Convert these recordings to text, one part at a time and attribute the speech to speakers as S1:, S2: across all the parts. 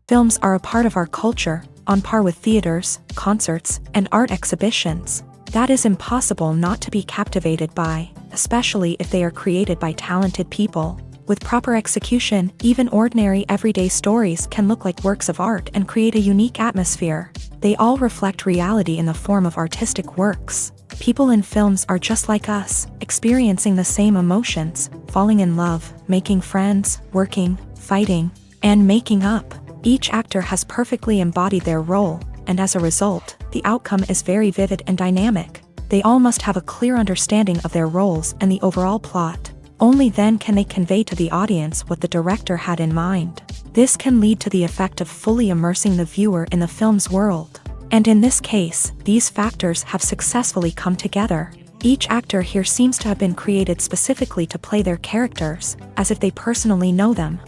S1: Films are a part of our culture, on par with theaters, concerts, and art exhibitions. That is impossible not to be captivated by, especially if they are created by talented people. With proper execution, even ordinary everyday stories can look like works of art and create a unique atmosphere. They all reflect reality in the form of artistic works. People in films are just like us, experiencing the same emotions, falling in love, making friends, working, fighting, and making up. Each actor has perfectly embodied their role, and as a result, the outcome is very vivid and dynamic. They all must have a clear understanding of their roles and the overall plot. Only then can they convey to the audience what the director had in mind. This can lead to the effect of fully immersing the viewer in the film's world. And in this case, these factors have successfully come together. Each actor here seems to have been created specifically to play their characters, as if they personally know them.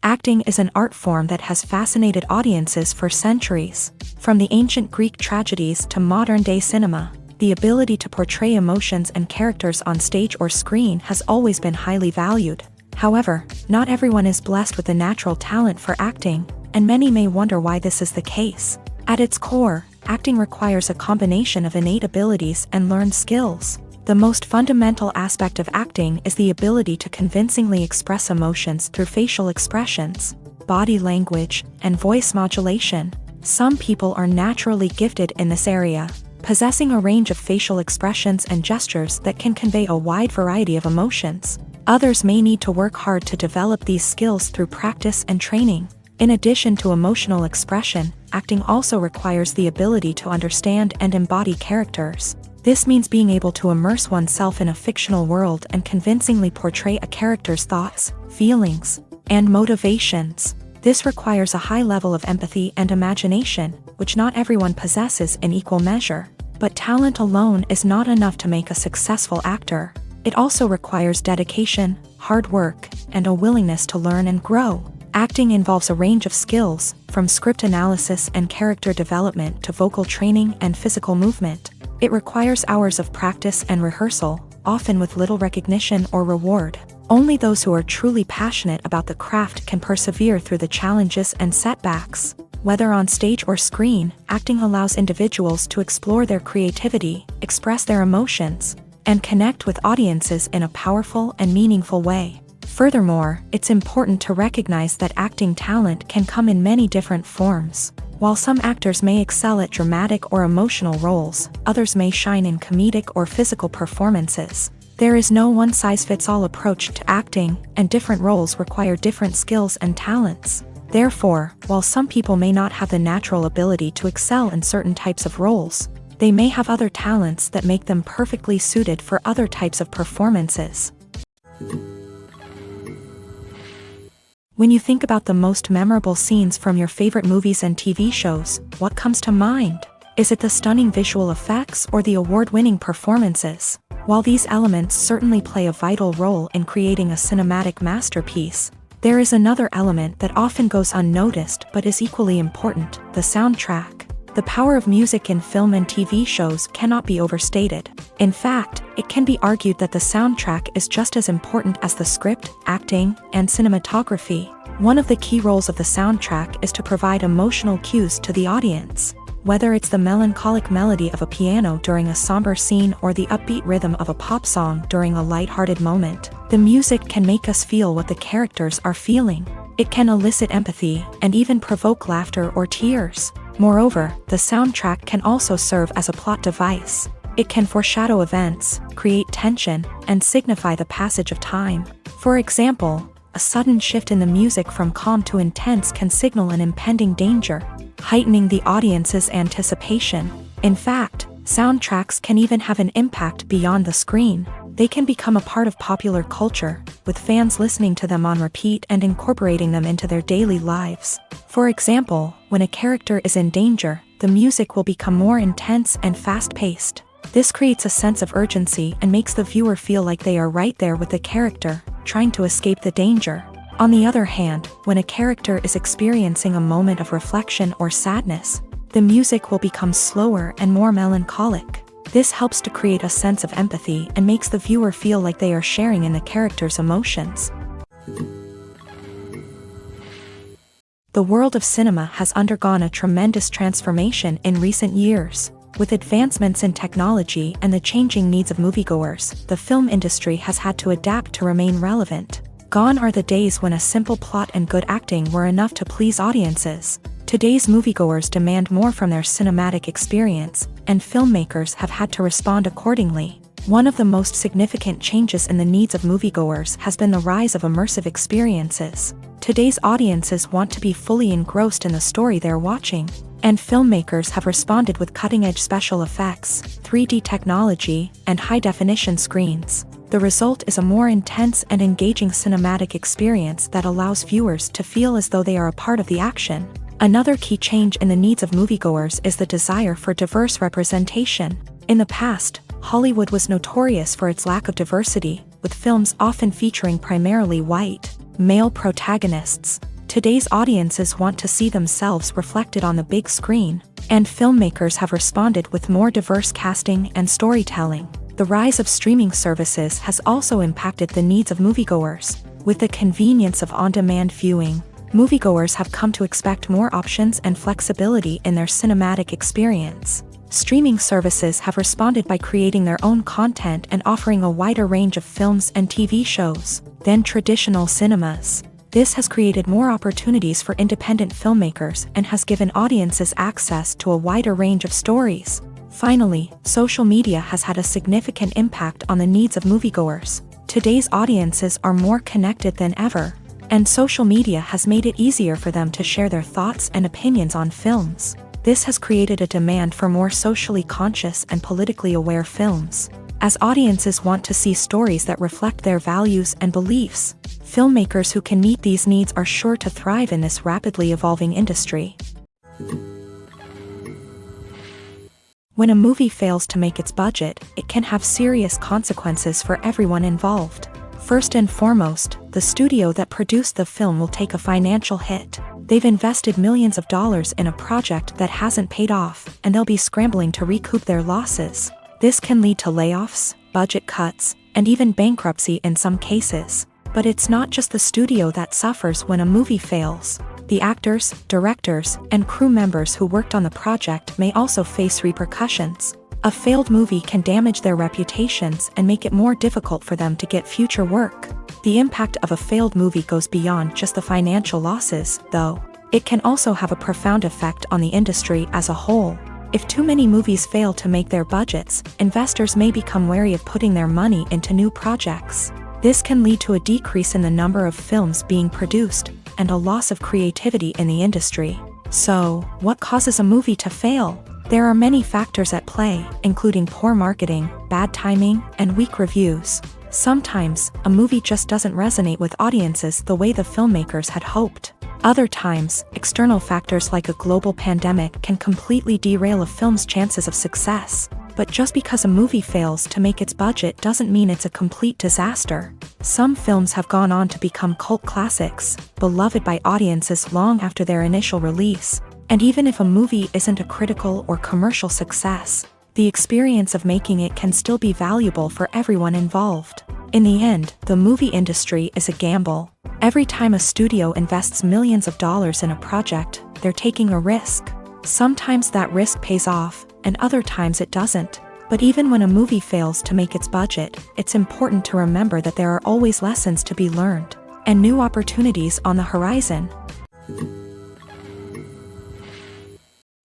S1: Acting is an art form that has fascinated audiences for centuries. From the ancient Greek tragedies to modern-day cinema, the ability to portray emotions and characters on stage or screen has always been highly valued. However, not everyone is blessed with the natural talent for acting, and many may wonder why this is the case. At its core, acting requires a combination of innate abilities and learned skills. The most fundamental aspect of acting is the ability to convincingly express emotions through facial expressions, body language, and voice modulation. Some people are naturally gifted in this area, possessing a range of facial expressions and gestures that can convey a wide variety of emotions. Others may need to work hard to develop these skills through practice and training. In addition to emotional expression, acting also requires the ability to understand and embody characters. This means being able to immerse oneself in a fictional world and convincingly portray a character's thoughts, feelings, and motivations. This requires a high level of empathy and imagination, which not everyone possesses in equal measure. But talent alone is not enough to make a successful actor. It also requires dedication, hard work, and a willingness to learn and grow. Acting involves a range of skills, from script analysis and character development to vocal training and physical movement. It requires hours of practice and rehearsal, often with little recognition or reward. Only those who are truly passionate about the craft can persevere through the challenges and setbacks. Whether on stage or screen, acting allows individuals to explore their creativity, express their emotions, and connect with audiences in a powerful and meaningful way. Furthermore, it's important to recognize that acting talent can come in many different forms. While some actors may excel at dramatic or emotional roles, others may shine in comedic or physical performances. There is no one-size-fits-all approach to acting, and different roles require different skills and talents. Therefore, while some people may not have the natural ability to excel in certain types of roles, they may have other talents that make them perfectly suited for other types of performances. When you think about the most memorable scenes from your favorite movies and TV shows, what comes to mind? Is it the stunning visual effects or the award-winning performances? While these elements certainly play a vital role in creating a cinematic masterpiece, there is another element that often goes unnoticed but is equally important: the soundtrack. The power of music in film and TV shows cannot be overstated. In fact, it can be argued that the soundtrack is just as important as the script, acting, and cinematography. One of the key roles of the soundtrack is to provide emotional cues to the audience. Whether it's the melancholic melody of a piano during a somber scene or the upbeat rhythm of a pop song during a lighthearted moment, the music can make us feel what the characters are feeling. It can elicit empathy and even provoke laughter or tears. Moreover, the soundtrack can also serve as a plot device. It can foreshadow events, create tension, and signify the passage of time. For example, a sudden shift in the music from calm to intense can signal an impending danger, heightening the audience's anticipation. In fact, soundtracks can even have an impact beyond the screen. They can become a part of popular culture, with fans listening to them on repeat and incorporating them into their daily lives. For example, when a character is in danger, the music will become more intense and fast-paced. This creates a sense of urgency and makes the viewer feel like they are right there with the character, trying to escape the danger. On the other hand, when a character is experiencing a moment of reflection or sadness, the music will become slower and more melancholic. This helps to create a sense of empathy and makes the viewer feel like they are sharing in the character's emotions. The world of cinema has undergone a tremendous transformation in recent years. With advancements in technology and the changing needs of moviegoers, the film industry has had to adapt to remain relevant. Gone are the days when a simple plot and good acting were enough to please audiences. Today's moviegoers demand more from their cinematic experience, and filmmakers have had to respond accordingly. One of the most significant changes in the needs of moviegoers has been the rise of immersive experiences. Today's audiences want to be fully engrossed in the story they're watching, and filmmakers have responded with cutting-edge special effects, 3D technology, and high-definition screens. The result is a more intense and engaging cinematic experience that allows viewers to feel as though they are a part of the action. Another key change in the needs of moviegoers is the desire for diverse representation. In the past, Hollywood was notorious for its lack of diversity, with films often featuring primarily white, male protagonists. Today's audiences want to see themselves reflected on the big screen, and filmmakers have responded with more diverse casting and storytelling. The rise of streaming services has also impacted the needs of moviegoers. With the convenience of on-demand viewing, moviegoers have come to expect more options and flexibility in their cinematic experience. Streaming services have responded by creating their own content and offering a wider range of films and TV shows than traditional cinemas. This has created more opportunities for independent filmmakers and has given audiences access to a wider range of stories. Finally, social media has had a significant impact on the needs of moviegoers. Today's audiences are more connected than ever, and social media has made it easier for them to share their thoughts and opinions on films. This has created a demand for more socially conscious and politically aware films. As audiences want to see stories that reflect their values and beliefs, filmmakers who can meet these needs are sure to thrive in this rapidly evolving industry. When a movie fails to make its budget, it can have serious consequences for everyone involved. First and foremost, the studio that produced the film will take a financial hit. They've invested millions of dollars in a project that hasn't paid off, and they'll be scrambling to recoup their losses. This can lead to layoffs, budget cuts, and even bankruptcy in some cases. But it's not just the studio that suffers when a movie fails. The actors, directors, and crew members who worked on the project may also face repercussions. A failed movie can damage their reputations and make it more difficult for them to get future work. The impact of a failed movie goes beyond just the financial losses, though. It can also have a profound effect on the industry as a whole. If too many movies fail to make their budgets, investors may become wary of putting their money into new projects. This can lead to a decrease in the number of films being produced, and a loss of creativity in the industry. So, what causes a movie to fail? There are many factors at play, including poor marketing, bad timing, and weak reviews. Sometimes, a movie just doesn't resonate with audiences the way the filmmakers had hoped. Other times, external factors like a global pandemic can completely derail a film's chances of success. But just because a movie fails to make its budget doesn't mean it's a complete disaster. Some films have gone on to become cult classics, beloved by audiences long after their initial release. And even if a movie isn't a critical or commercial success, the experience of making it can still be valuable for everyone involved. In the end, the movie industry is a gamble. Every time a studio invests millions of dollars in a project, they're taking a risk. Sometimes that risk pays off, and other times it doesn't. But even when a movie fails to make its budget, it's important to remember that there are always lessons to be learned, and new opportunities on the horizon.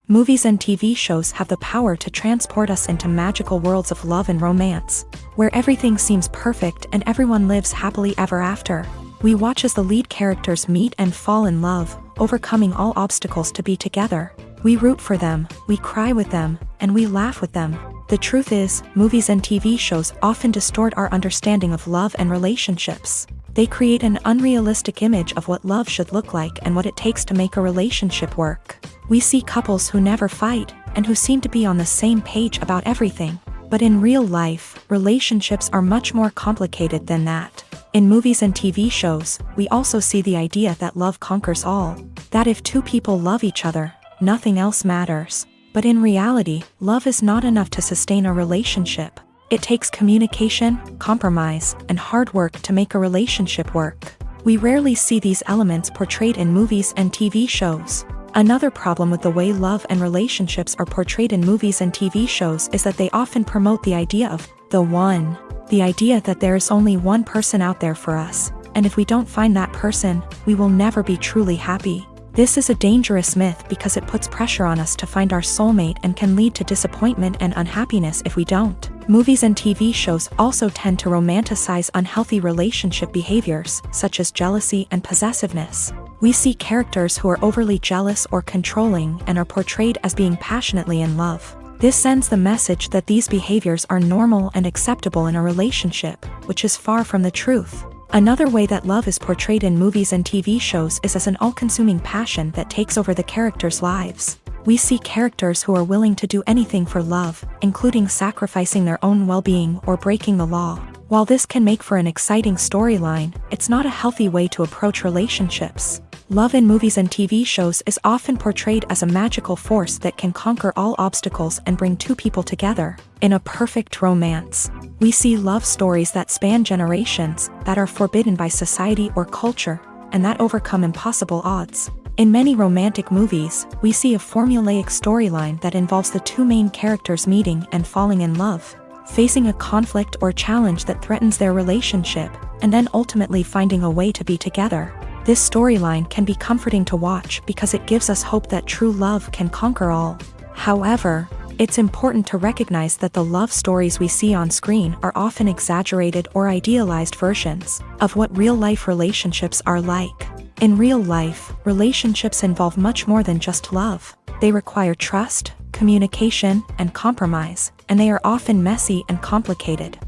S1: Movies and TV shows have the power to transport us into magical worlds of love and romance, where everything seems perfect and everyone lives happily ever after. We watch as the lead characters meet and fall in love, overcoming all obstacles to be together. We root for them, we cry with them, and we laugh with them. The truth is, movies and TV shows often distort our understanding of love and relationships. They create an unrealistic image of what love should look like and what it takes to make a relationship work. We see couples who never fight, and who seem to be on the same page about everything. But in real life, relationships are much more complicated than that. In movies and TV shows, we also see the idea that love conquers all. That if two people love each other, nothing else matters. But in reality, love is not enough to sustain a relationship. It takes communication, compromise, and hard work to make a relationship work. We rarely see these elements portrayed in movies and TV shows. Another problem with the way love and relationships are portrayed in movies and TV shows is that they often promote the idea of the one. The idea that there is only one person out there for us, and if we don't find that person, we will never be truly happy. This is a dangerous myth because it puts pressure on us to find our soulmate and can lead to disappointment and unhappiness if we don't. Movies and TV shows also tend to romanticize unhealthy relationship behaviors, such as jealousy and possessiveness. We see characters who are overly jealous or controlling and are portrayed as being passionately in love. This sends the message that these behaviors are normal and acceptable in a relationship, which is far from the truth. Another way that love is portrayed in movies and TV shows is as an all-consuming passion that takes over the characters' lives. We see characters who are willing to do anything for love, including sacrificing their own well-being or breaking the law. While this can make for an exciting storyline, it's not a healthy way to approach relationships. Love in movies and TV shows is often portrayed as a magical force that can conquer all obstacles and bring two people together in a perfect romance. We see love stories that span generations, that are forbidden by society or culture, and that overcome impossible odds. In many romantic movies, we see a formulaic storyline that involves the two main characters meeting and falling in love, facing a conflict or challenge that threatens their relationship, and then ultimately finding a way to be together. This storyline can be comforting to watch because it gives us hope that true love can conquer all. However, it's important to recognize that the love stories we see on screen are often exaggerated or idealized versions of what real-life relationships are like. In real life, relationships involve much more than just love. They require trust, communication, and compromise, and they are often messy and complicated.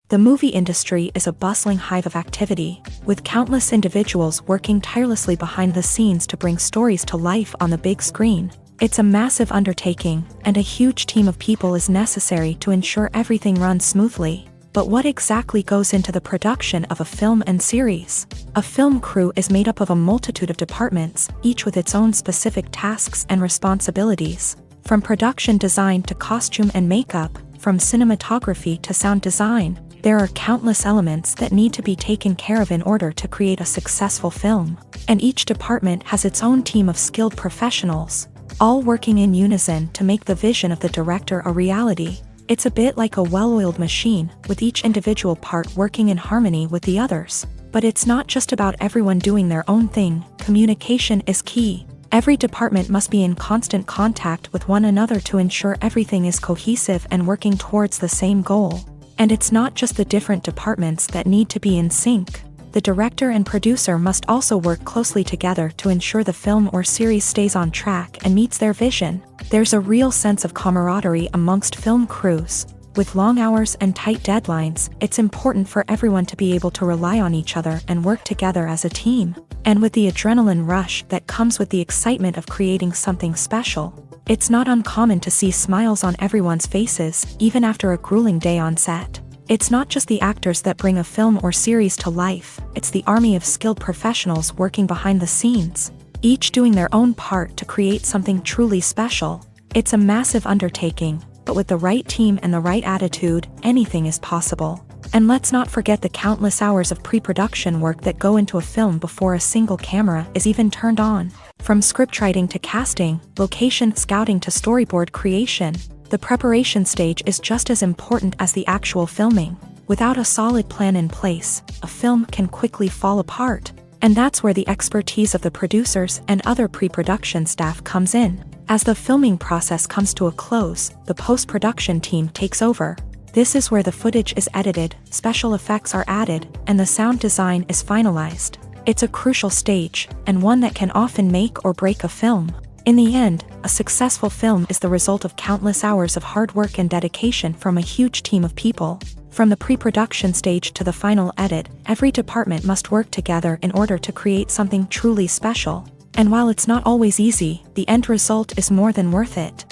S1: The movie industry is a bustling hive of activity, with countless individuals working tirelessly behind the scenes to bring stories to life on the big screen. It's a massive undertaking, and a huge team of people is necessary to ensure everything runs smoothly. But what exactly goes into the production of a film and series? A film crew is made up of a multitude of departments, each with its own specific tasks and responsibilities. From production design to costume and makeup, from cinematography to sound design, there are countless elements that need to be taken care of in order to create a successful film. And each department has its own team of skilled professionals, all working in unison to make the vision of the director a reality. It's a bit like a well-oiled machine, with each individual part working in harmony with the others. But it's not just about everyone doing their own thing. Communication is key. Every department must be in constant contact with one another to ensure everything is cohesive and working towards the same goal. And it's not just the different departments that need to be in sync. The director and producer must also work closely together to ensure the film or series stays on track and meets their vision. There's a real sense of camaraderie amongst film crews. With long hours and tight deadlines, it's important for everyone to be able to rely on each other and work together as a team. And with the adrenaline rush that comes with the excitement of creating something special, it's not uncommon to see smiles on everyone's faces, even after a grueling day on set. It's not just the actors that bring a film or series to life, it's the army of skilled professionals working behind the scenes, each doing their own part to create something truly special. It's a massive undertaking, but with the right team and the right attitude, anything is possible. And let's not forget the countless hours of pre-production work that go into a film before a single camera is even turned on. From scriptwriting to casting, location scouting to storyboard creation, the preparation stage is just as important as the actual filming. Without a solid plan in place, a film can quickly fall apart. And that's where the expertise of the producers and other pre-production staff comes in. As the filming process comes to a close, the post-production team takes over. This is where the footage is edited, special effects are added, and the sound design is finalized. It's a crucial stage, and one that can often make or break a film. In the end, a successful film is the result of countless hours of hard work and dedication from a huge team of people. From the pre-production stage to the final edit, every department must work together in order to create something truly special. And while it's not always easy, the end result is more than worth it.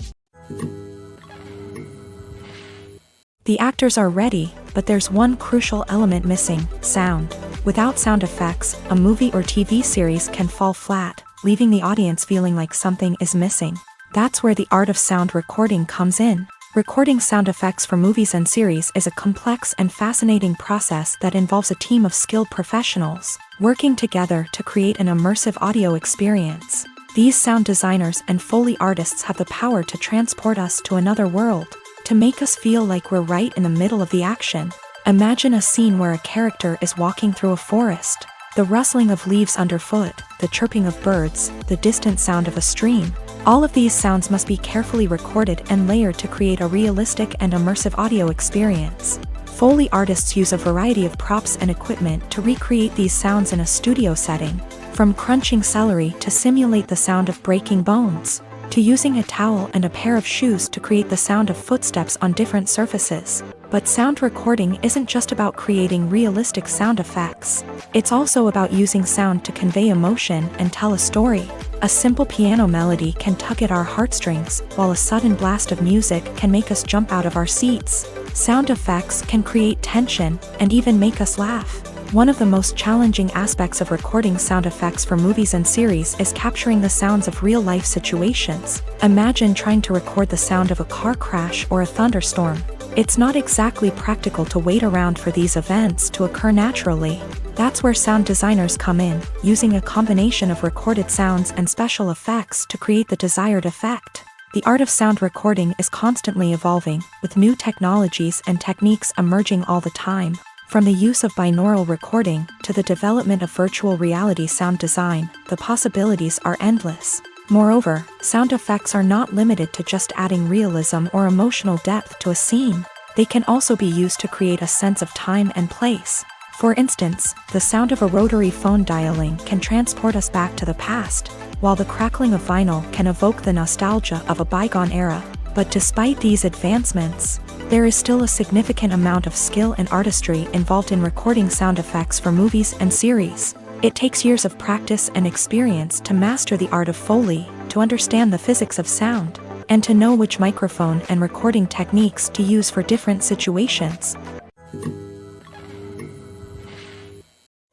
S1: The actors are ready, but there's one crucial element missing: sound. Without sound effects, a movie or TV series can fall flat, leaving the audience feeling like something is missing. That's where the art of sound recording comes in. Recording sound effects for movies and series is a complex and fascinating process that involves a team of skilled professionals working together to create an immersive audio experience. These sound designers and Foley artists have the power to transport us to another world, to make us feel like we're right in the middle of the action. Imagine a scene where a character is walking through a forest. The rustling of leaves underfoot, the chirping of birds, the distant sound of a stream. All of these sounds must be carefully recorded and layered to create a realistic and immersive audio experience. Foley artists use a variety of props and equipment to recreate these sounds in a studio setting, from crunching celery to simulate the sound of breaking bones, to using a towel and a pair of shoes to create the sound of footsteps on different surfaces. But sound recording isn't just about creating realistic sound effects. It's also about using sound to convey emotion and tell a story. A simple piano melody can tug at our heartstrings, while a sudden blast of music can make us jump out of our seats. Sound effects can create tension and even make us laugh. One of the most challenging aspects of recording sound effects for movies and series is capturing the sounds of real-life situations. Imagine trying to record the sound of a car crash or a thunderstorm. It's not exactly practical to wait around for these events to occur naturally. That's where sound designers come in, using a combination of recorded sounds and special effects to create the desired effect. The art of sound recording is constantly evolving, with new technologies and techniques emerging all the time. From the use of binaural recording to the development of virtual reality sound design, the possibilities are endless. Moreover, sound effects are not limited to just adding realism or emotional depth to a scene. They can also be used to create a sense of time and place. For instance, the sound of a rotary phone dialing can transport us back to the past, while the crackling of vinyl can evoke the nostalgia of a bygone era. But despite these advancements, there is still a significant amount of skill and artistry involved in recording sound effects for movies and series. It takes years of practice and experience to master the art of Foley, to understand the physics of sound, and to know which microphone and recording techniques to use for different situations.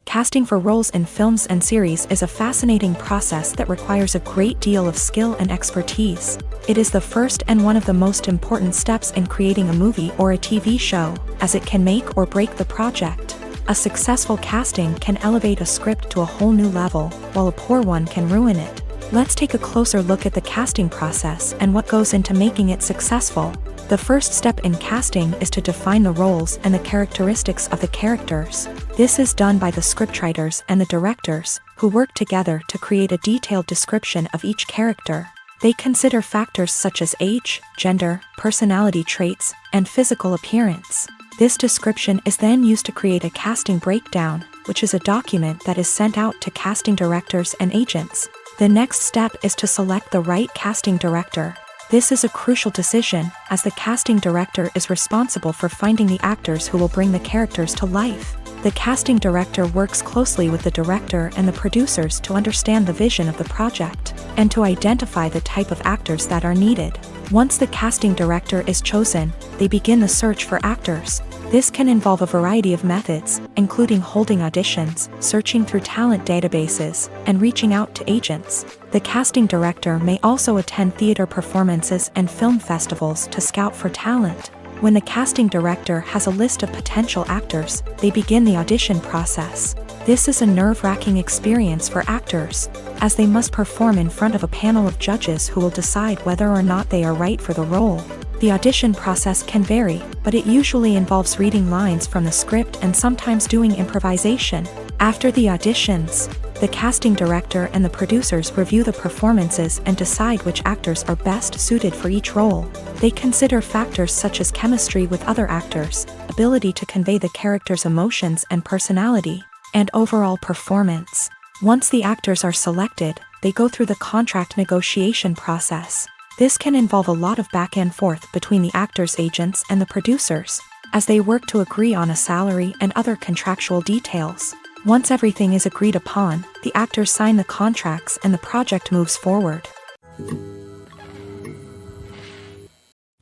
S1: Casting for roles in films and series is a fascinating process that requires a great deal of skill and expertise. It is the first and one of the most important steps in creating a movie or a TV show, as it can make or break the project. A successful casting can elevate a script to a whole new level, while a poor one can ruin it. Let's take a closer look at the casting process and what goes into making it successful. The first step in casting is to define the roles and the characteristics of the characters. This is done by the scriptwriters and the directors, who work together to create a detailed description of each character. They consider factors such as age, gender, personality traits, and physical appearance. This description is then used to create a casting breakdown, which is a document that is sent out to casting directors and agents. The next step is to select the right casting director. This is a crucial decision, as the casting director is responsible for finding the actors who will bring the characters to life. The casting director works closely with the director and the producers to understand the vision of the project, and to identify the type of actors that are needed. Once the casting director is chosen, they begin the search for actors. This can involve a variety of methods, including holding auditions, searching through talent databases, and reaching out to agents. The casting director may also attend theater performances and film festivals to scout for talent. When the casting director has a list of potential actors, they begin the audition process. This is a nerve-wracking experience for actors, as they must perform in front of a panel of judges who will decide whether or not they are right for the role. The audition process can vary, but it usually involves reading lines from the script and sometimes doing improvisation. After the auditions, the casting director and the producers review the performances and decide which actors are best suited for each role. They consider factors such as chemistry with other actors, ability to convey the character's emotions and personality, and overall performance. Once the actors are selected, they go through the contract negotiation process. This can involve a lot of back and forth between the actors' agents and the producers, as they work to agree on a salary and other contractual details. Once everything is agreed upon, the actors sign the contracts and the project moves forward.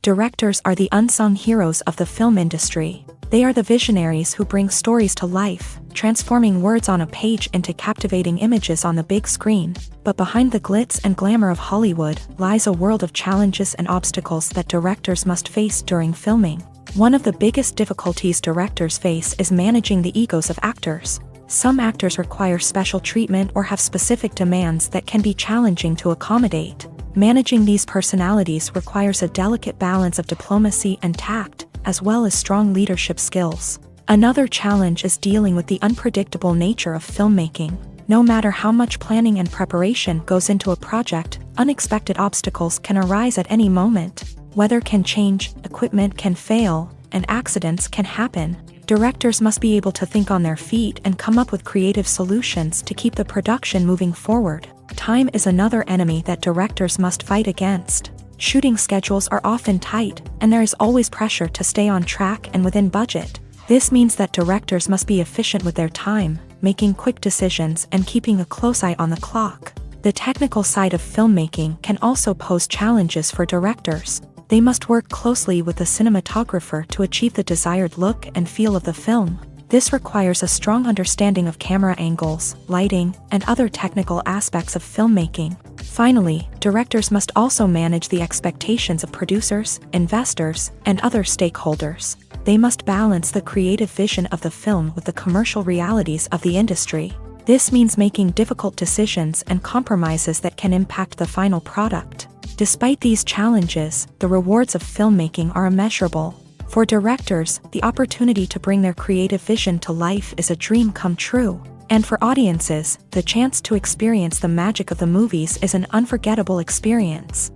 S1: Directors are the unsung heroes of the film industry. They are the visionaries who bring stories to life, transforming words on a page into captivating images on the big screen. But behind the glitz and glamour of Hollywood lies a world of challenges and obstacles that directors must face during filming. One of the biggest difficulties directors face is managing the egos of actors. Some actors require special treatment or have specific demands that can be challenging to accommodate. Managing these personalities requires a delicate balance of diplomacy and tact, as well as strong leadership skills. Another challenge is dealing with the unpredictable nature of filmmaking. No matter how much planning and preparation goes into a project, unexpected obstacles can arise at any moment. Weather can change, equipment can fail, and accidents can happen. Directors must be able to think on their feet and come up with creative solutions to keep the production moving forward. Time is another enemy that directors must fight against. Shooting schedules are often tight, and there is always pressure to stay on track and within budget. This means that directors must be efficient with their time, making quick decisions and keeping a close eye on the clock. The technical side of filmmaking can also pose challenges for directors. They must work closely with the cinematographer to achieve the desired look and feel of the film. This requires a strong understanding of camera angles, lighting, and other technical aspects of filmmaking. Finally, directors must also manage the expectations of producers, investors, and other stakeholders. They must balance the creative vision of the film with the commercial realities of the industry. This means making difficult decisions and compromises that can impact the final product. Despite these challenges, the rewards of filmmaking are immeasurable. For directors, the opportunity to bring their creative vision to life is a dream come true. And for audiences, the chance to experience the magic of the movies is an unforgettable experience.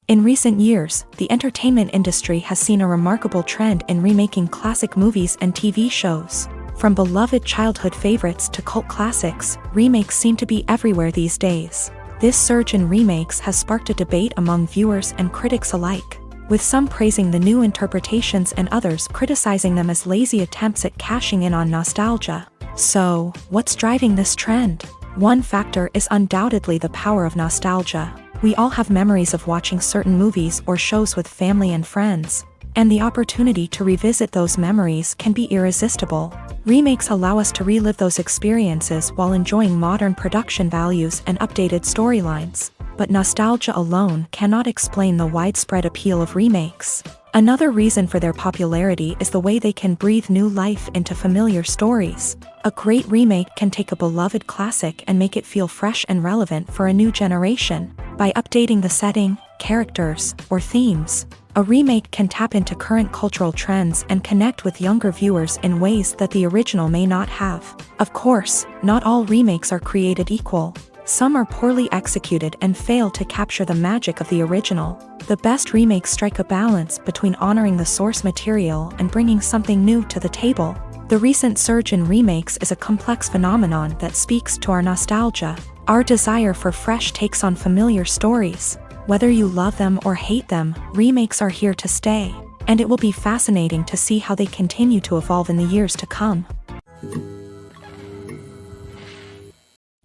S1: In recent years, the entertainment industry has seen a remarkable trend in remaking classic movies and TV shows. From beloved childhood favorites to cult classics, remakes seem to be everywhere these days. This surge in remakes has sparked a debate among viewers and critics alike, with some praising the new interpretations and others criticizing them as lazy attempts at cashing in on nostalgia. So, what's driving this trend? One factor is undoubtedly the power of nostalgia. We all have memories of watching certain movies or shows with family and friends, and the opportunity to revisit those memories can be irresistible. Remakes allow us to relive those experiences while enjoying modern production values and updated storylines. But nostalgia alone cannot explain the widespread appeal of remakes. Another reason for their popularity is the way they can breathe new life into familiar stories. A great remake can take a beloved classic and make it feel fresh and relevant for a new generation. By updating the setting, characters, or themes, a remake can tap into current cultural trends and connect with younger viewers in ways that the original may not have. Of course, not all remakes are created equal. Some are poorly executed and fail to capture the magic of the original. The best remakes strike a balance between honoring the source material and bringing something new to the table. The recent surge in remakes is a complex phenomenon that speaks to our nostalgia, our desire for fresh takes on familiar stories. Whether you love them or hate them, remakes are here to stay, and it will be fascinating to see how they continue to evolve in the years to come.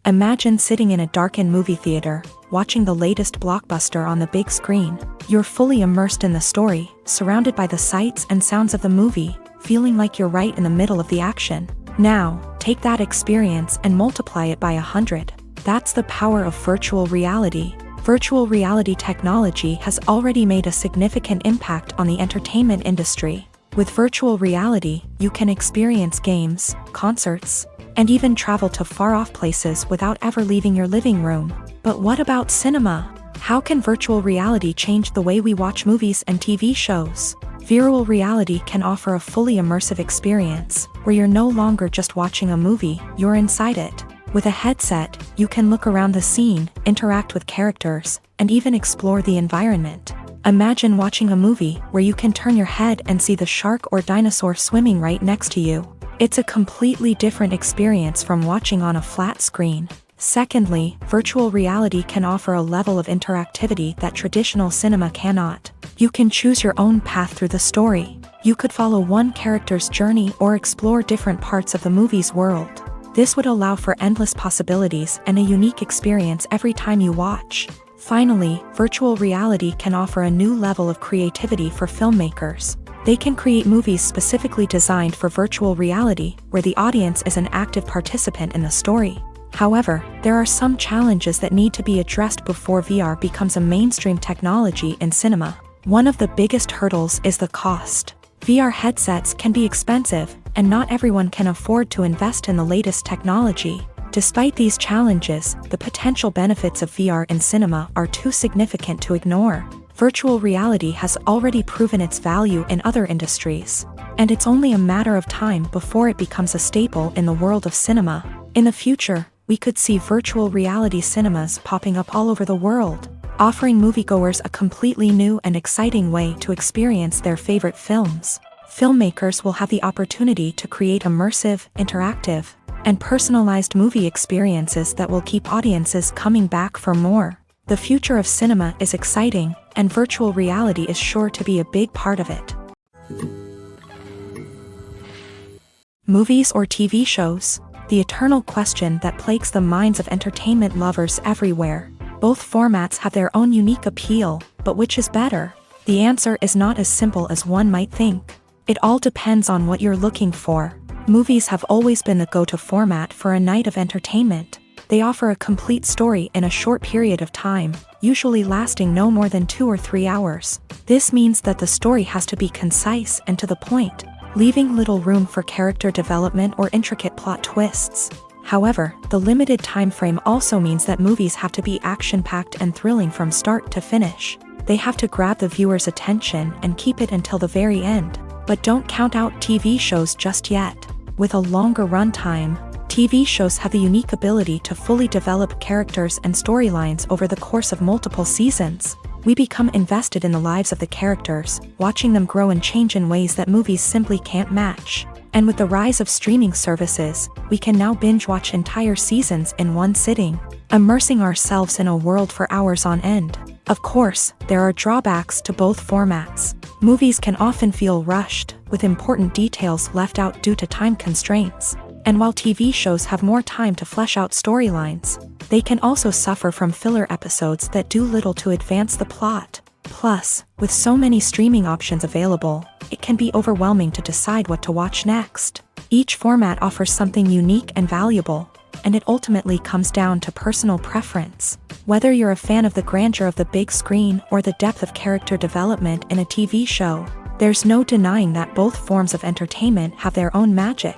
S1: Imagine sitting in a darkened movie theater, watching the latest blockbuster on the big screen. You're fully immersed in the story, surrounded by the sights and sounds of the movie, feeling like you're right in the middle of the action. Now, take that experience and multiply it by 100. That's the power of virtual reality. Virtual reality technology has already made a significant impact on the entertainment industry. With virtual reality, you can experience games, concerts, and even travel to far-off places without ever leaving your living room. But what about cinema? How can virtual reality change the way we watch movies and TV shows? Virtual reality can offer a fully immersive experience, where you're no longer just watching a movie, you're inside it. With a headset, you can look around the scene, interact with characters, and even explore the environment. Imagine watching a movie where you can turn your head and see the shark or dinosaur swimming right next to you. It's a completely different experience from watching on a flat screen. Secondly, virtual reality can offer a level of interactivity that traditional cinema cannot. You can choose your own path through the story. You could follow one character's journey or explore different parts of the movie's world. This would allow for endless possibilities and a unique experience every time you watch. Finally, virtual reality can offer a new level of creativity for filmmakers. They can create movies specifically designed for virtual reality, where the audience is an active participant in the story. However, there are some challenges that need to be addressed before VR becomes a mainstream technology in cinema. One of the biggest hurdles is the cost. VR headsets can be expensive, and not everyone can afford to invest in the latest technology. Despite these challenges, the potential benefits of VR in cinema are too significant to ignore. Virtual reality has already proven its value in other industries, and it's only a matter of time before it becomes a staple in the world of cinema. In the future, we could see virtual reality cinemas popping up all over the world, offering moviegoers a completely new and exciting way to experience their favorite films. Filmmakers will have the opportunity to create immersive, interactive, and personalized movie experiences that will keep audiences coming back for more. The future of cinema is exciting, and virtual reality is sure to be a big part of it. Movies or TV shows? The eternal question that plagues the minds of entertainment lovers everywhere. Both formats have their own unique appeal, but which is better? The answer is not as simple as one might think. It all depends on what you're looking for. Movies have always been the go-to format for a night of entertainment. They offer a complete story in a short period of time, usually lasting no more than 2 or 3 hours. This means that the story has to be concise and to the point, leaving little room for character development or intricate plot twists. However, the limited time frame also means that movies have to be action-packed and thrilling from start to finish. They have to grab the viewer's attention and keep it until the very end. But don't count out TV shows just yet. With a longer runtime, TV shows have the unique ability to fully develop characters and storylines over the course of multiple seasons. We become invested in the lives of the characters, watching them grow and change in ways that movies simply can't match. And with the rise of streaming services, we can now binge-watch entire seasons in one sitting, immersing ourselves in a world for hours on end. Of course, there are drawbacks to both formats. Movies can often feel rushed, with important details left out due to time constraints. And while TV shows have more time to flesh out storylines, they can also suffer from filler episodes that do little to advance the plot. Plus, with so many streaming options available, it can be overwhelming to decide what to watch next. Each format offers something unique and valuable, and it ultimately comes down to personal preference. Whether you're a fan of the grandeur of the big screen or the depth of character development in a TV show, there's no denying that both forms of entertainment have their own magic.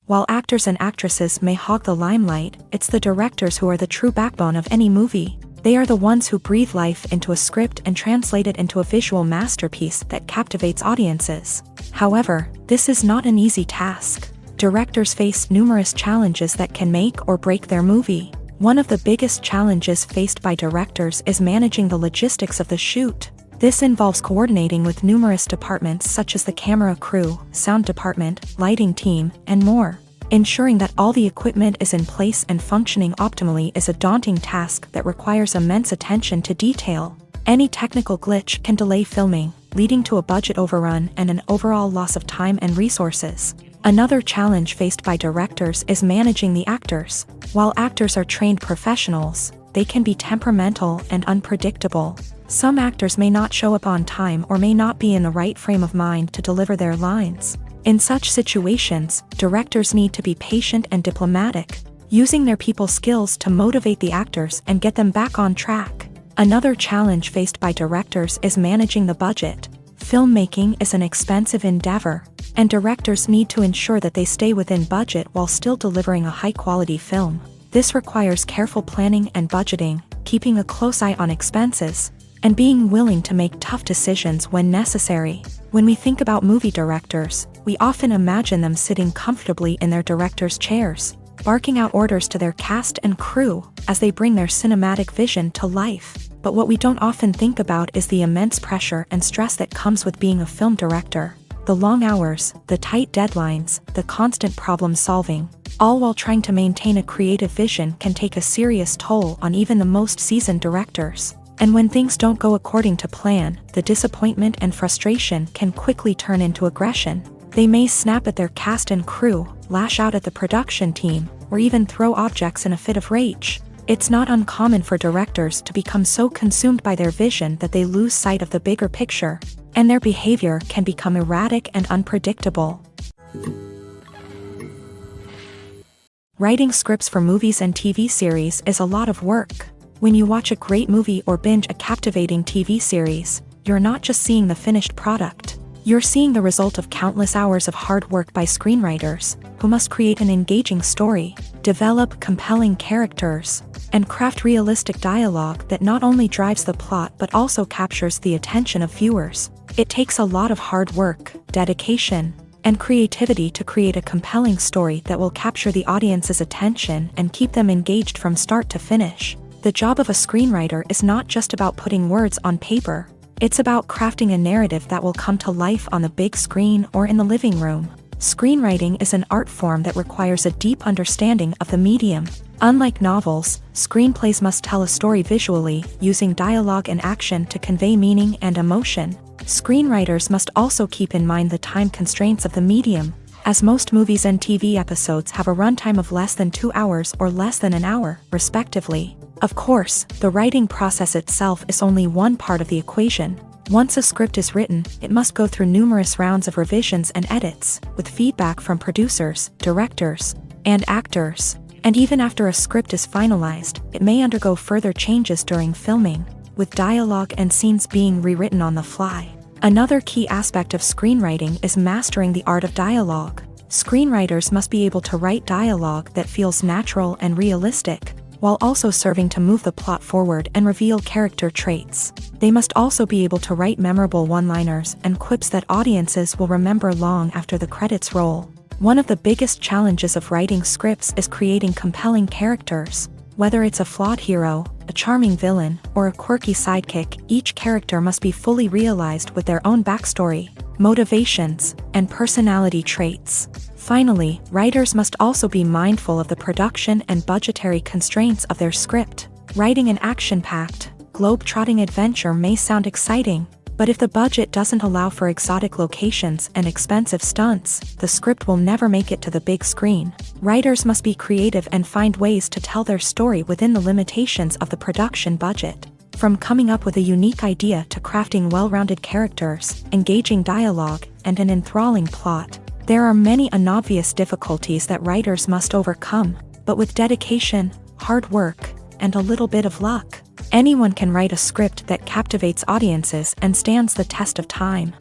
S1: While actors and actresses may hog the limelight, it's the directors who are the true backbone of any movie. They are the ones who breathe life into a script and translate it into a visual masterpiece that captivates audiences. However, this is not an easy task. Directors face numerous challenges that can make or break their movie. One of the biggest challenges faced by directors is managing the logistics of the shoot. This involves coordinating with numerous departments such as the camera crew, sound department, lighting team, and more. Ensuring that all the equipment is in place and functioning optimally is a daunting task that requires immense attention to detail. Any technical glitch can delay filming, leading to a budget overrun and an overall loss of time and resources. Another challenge faced by directors is managing the actors. While actors are trained professionals, they can be temperamental and unpredictable. Some actors may not show up on time or may not be in the right frame of mind to deliver their lines. In such situations, directors need to be patient and diplomatic, using their people skills to motivate the actors and get them back on track. Another challenge faced by directors is managing the budget. Filmmaking is an expensive endeavor, and directors need to ensure that they stay within budget while still delivering a high-quality film. This requires careful planning and budgeting, keeping a close eye on expenses, and being willing to make tough decisions when necessary. When we think about movie directors, we often imagine them sitting comfortably in their director's chairs, barking out orders to their cast and crew as they bring their cinematic vision to life. But what we don't often think about is the immense pressure and stress that comes with being a film director. The long hours, the tight deadlines, the constant problem solving, all while trying to maintain a creative vision can take a serious toll on even the most seasoned directors. And when things don't go according to plan, the disappointment and frustration can quickly turn into aggression. They may snap at their cast and crew, lash out at the production team, or even throw objects in a fit of rage. It's not uncommon for directors to become so consumed by their vision that they lose sight of the bigger picture, and their behavior can become erratic and unpredictable. Writing scripts for movies and TV series is a lot of work. When you watch a great movie or binge a captivating TV series, you're not just seeing the finished product. You're seeing the result of countless hours of hard work by screenwriters, who must create an engaging story, develop compelling characters, and craft realistic dialogue that not only drives the plot but also captures the attention of viewers. It takes a lot of hard work, dedication, and creativity to create a compelling story that will capture the audience's attention and keep them engaged from start to finish. The job of a screenwriter is not just about putting words on paper. It's about crafting a narrative that will come to life on the big screen or in the living room. Screenwriting is an art form that requires a deep understanding of the medium. Unlike novels, screenplays must tell a story visually, using dialogue and action to convey meaning and emotion. Screenwriters must also keep in mind the time constraints of the medium, as most movies and TV episodes have a runtime of less than 2 hours or less than an hour, respectively. Of course, the writing process itself is only one part of the equation. Once a script is written, it must go through numerous rounds of revisions and edits, with feedback from producers, directors, and actors. And even after a script is finalized, it may undergo further changes during filming, with dialogue and scenes being rewritten on the fly. Another key aspect of screenwriting is mastering the art of dialogue. Screenwriters must be able to write dialogue that feels natural and realistic, while also serving to move the plot forward and reveal character traits. They must also be able to write memorable one-liners and quips that audiences will remember long after the credits roll. One of the biggest challenges of writing scripts is creating compelling characters. Whether it's a flawed hero, a charming villain, or a quirky sidekick, each character must be fully realized with their own backstory, motivations, and personality traits. Finally, writers must also be mindful of the production and budgetary constraints of their script. Writing an action-packed, globe-trotting adventure may sound exciting, but if the budget doesn't allow for exotic locations and expensive stunts, the script will never make it to the big screen. Writers must be creative and find ways to tell their story within the limitations of the production budget. From coming up with a unique idea to crafting well-rounded characters, engaging dialogue, and an enthralling plot, there are many unobvious difficulties that writers must overcome, but with dedication, hard work, and a little bit of luck, anyone can write a script that captivates audiences and stands the test of time.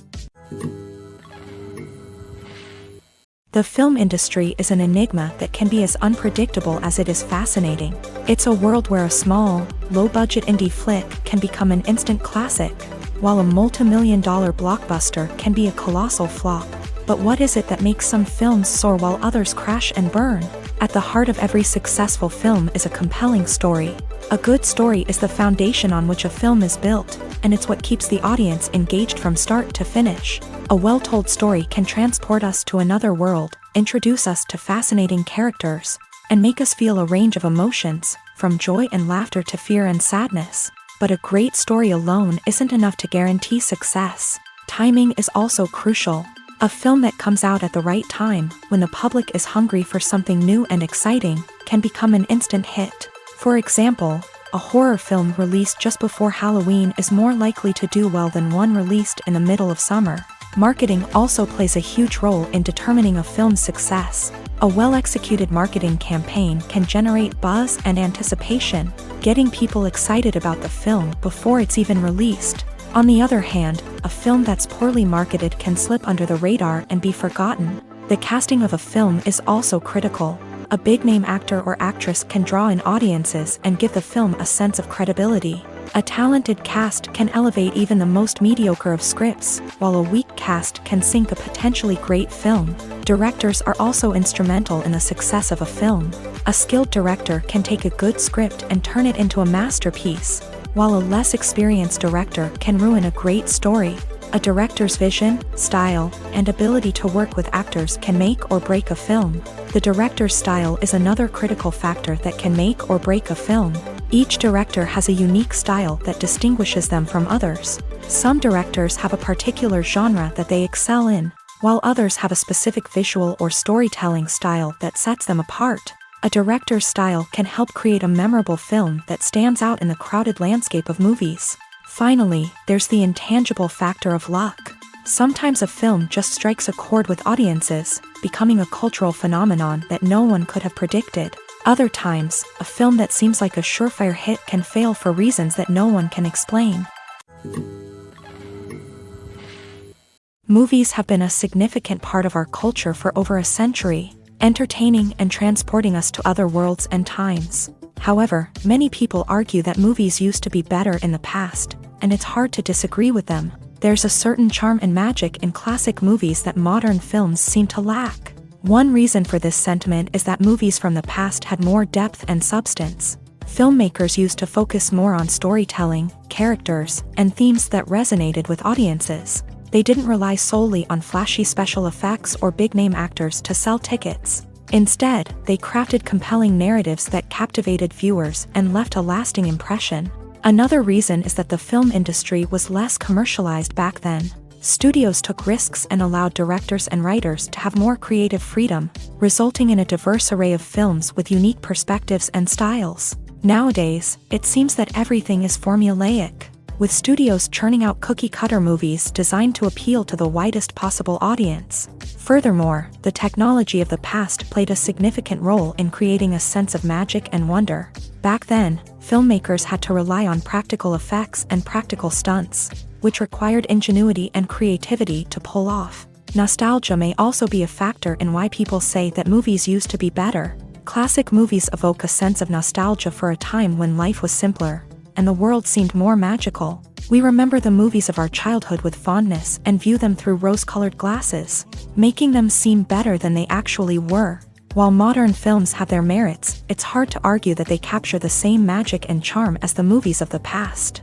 S1: The film industry is an enigma that can be as unpredictable as it is fascinating. It's a world where a small, low-budget indie flick can become an instant classic, while a multi-million-dollar blockbuster can be a colossal flop. But what is it that makes some films soar while others crash and burn? At the heart of every successful film is a compelling story. A good story is the foundation on which a film is built, and it's what keeps the audience engaged from start to finish. A well-told story can transport us to another world, introduce us to fascinating characters, and make us feel a range of emotions, from joy and laughter to fear and sadness. But a great story alone isn't enough to guarantee success. Timing is also crucial. A film that comes out at the right time, when the public is hungry for something new and exciting, can become an instant hit. For example, a horror film released just before Halloween is more likely to do well than one released in the middle of summer. Marketing also plays a huge role in determining a film's success. A well-executed marketing campaign can generate buzz and anticipation, getting people excited about the film before it's even released. On the other hand, a film that's poorly marketed can slip under the radar and be forgotten. The casting of a film is also critical. A big-name actor or actress can draw in audiences and give the film a sense of credibility. A talented cast can elevate even the most mediocre of scripts, while a weak cast can sink a potentially great film. Directors are also instrumental in the success of a film. A skilled director can take a good script and turn it into a masterpiece, while a less experienced director can ruin a great story. A director's vision, style, and ability to work with actors can make or break a film. The director's style is another critical factor that can make or break a film. Each director has a unique style that distinguishes them from others. Some directors have a particular genre that they excel in, while others have a specific visual or storytelling style that sets them apart. A director's style can help create a memorable film that stands out in the crowded landscape of movies. Finally, there's the intangible factor of luck. Sometimes a film just strikes a chord with audiences, becoming a cultural phenomenon that no one could have predicted. Other times, a film that seems like a surefire hit can fail for reasons that no one can explain. Movies have been a significant part of our culture for over a century, entertaining and transporting us to other worlds and times. However, many people argue that movies used to be better in the past, and it's hard to disagree with them. There's a certain charm and magic in classic movies that modern films seem to lack. One reason for this sentiment is that movies from the past had more depth and substance. Filmmakers used to focus more on storytelling, characters, and themes that resonated with audiences. They didn't rely solely on flashy special effects or big-name actors to sell tickets. Instead, they crafted compelling narratives that captivated viewers and left a lasting impression. Another reason is that the film industry was less commercialized back then. Studios took risks and allowed directors and writers to have more creative freedom, resulting in a diverse array of films with unique perspectives and styles. Nowadays, it seems that everything is formulaic, with studios churning out cookie-cutter movies designed to appeal to the widest possible audience. Furthermore, the technology of the past played a significant role in creating a sense of magic and wonder. Back then, filmmakers had to rely on practical effects and practical stunts, which required ingenuity and creativity to pull off. Nostalgia may also be a factor in why people say that movies used to be better. Classic movies evoke a sense of nostalgia for a time when life was simpler, and the world seemed more magical. We remember the movies of our childhood with fondness and view them through rose-colored glasses, making them seem better than they actually were. While modern films have their merits, it's hard to argue that they capture the same magic and charm as the movies of the past.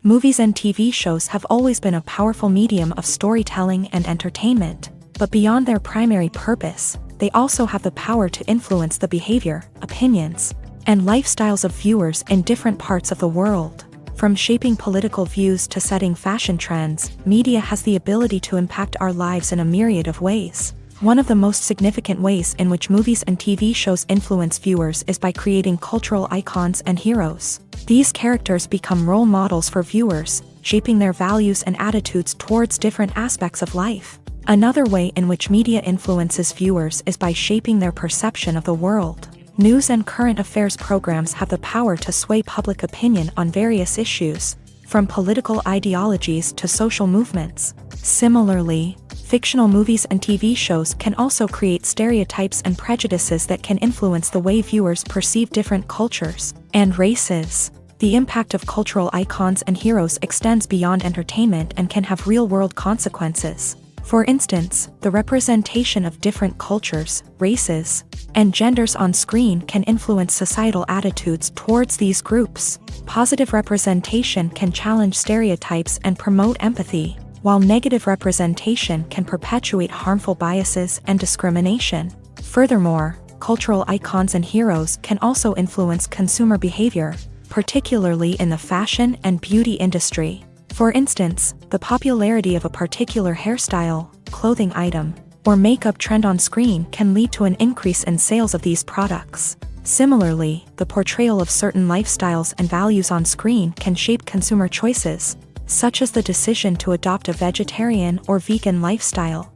S1: Movies and TV shows have always been a powerful medium of storytelling and entertainment, but beyond their primary purpose, they also have the power to influence the behavior, opinions, and lifestyles of viewers in different parts of the world. From shaping political views to setting fashion trends, media has the ability to impact our lives in a myriad of ways. One of the most significant ways in which movies and TV shows influence viewers is by creating cultural icons and heroes. These characters become role models for viewers, shaping their values and attitudes towards different aspects of life. Another way in which media influences viewers is by shaping their perception of the world. News and current affairs programs have the power to sway public opinion on various issues, from political ideologies to social movements. Similarly, fictional movies and TV shows can also create stereotypes and prejudices that can influence the way viewers perceive different cultures and races. The impact of cultural icons and heroes extends beyond entertainment and can have real-world consequences. For instance, the representation of different cultures, races, and genders on screen can influence societal attitudes towards these groups. Positive representation can challenge stereotypes and promote empathy, while negative representation can perpetuate harmful biases and discrimination. Furthermore, cultural icons and heroes can also influence consumer behavior, particularly in the fashion and beauty industry. For instance, the popularity of a particular hairstyle, clothing item, or makeup trend on screen can lead to an increase in sales of these products. Similarly, the portrayal of certain lifestyles and values on screen can shape consumer choices, such as the decision to adopt a vegetarian or vegan lifestyle.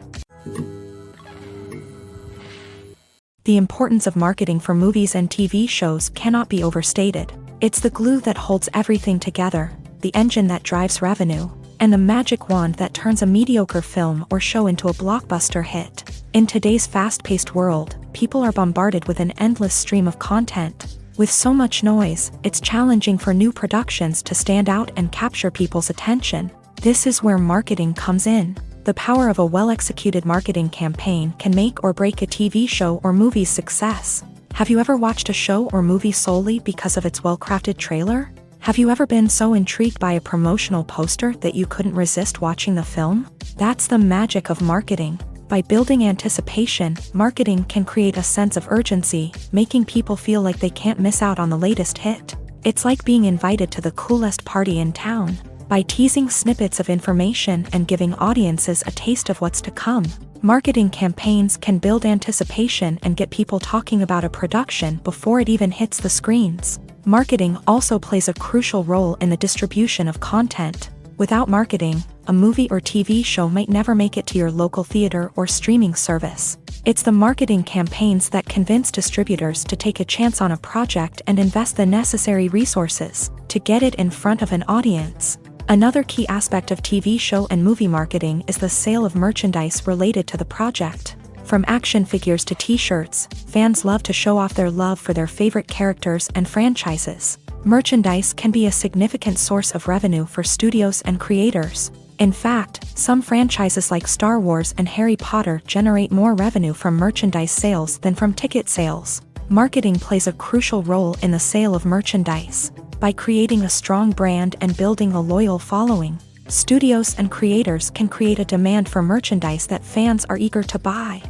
S1: The importance of marketing for movies and TV shows cannot be overstated. It's the glue that holds everything together, the engine that drives revenue, and the magic wand that turns a mediocre film or show into a blockbuster hit. In today's fast-paced world, people are bombarded with an endless stream of content. With so much noise, it's challenging for new productions to stand out and capture people's attention. This is where marketing comes in. The power of a well-executed marketing campaign can make or break a TV show or movie's success. Have you ever watched a show or movie solely because of its well-crafted trailer? Have you ever been so intrigued by a promotional poster that you couldn't resist watching the film? That's the magic of marketing. By building anticipation, marketing can create a sense of urgency, making people feel like they can't miss out on the latest hit. It's like being invited to the coolest party in town. By teasing snippets of information and giving audiences a taste of what's to come, Marketing campaigns can build anticipation and get people talking about a production before it even hits the screens. Marketing also plays a crucial role in the distribution of content. Without marketing, a movie or TV show might never make it to your local theater or streaming service. It's the marketing campaigns that convince distributors to take a chance on a project and invest the necessary resources to get it in front of an audience. Another key aspect of TV show and movie marketing is the sale of merchandise related to the project. From action figures to t-shirts, fans love to show off their love for their favorite characters and franchises. Merchandise can be a significant source of revenue for studios and creators. In fact, some franchises like Star Wars and Harry Potter generate more revenue from merchandise sales than from ticket sales. Marketing plays a crucial role in the sale of merchandise. By creating a strong brand and building a loyal following, studios and creators can create a demand for merchandise that fans are eager to buy.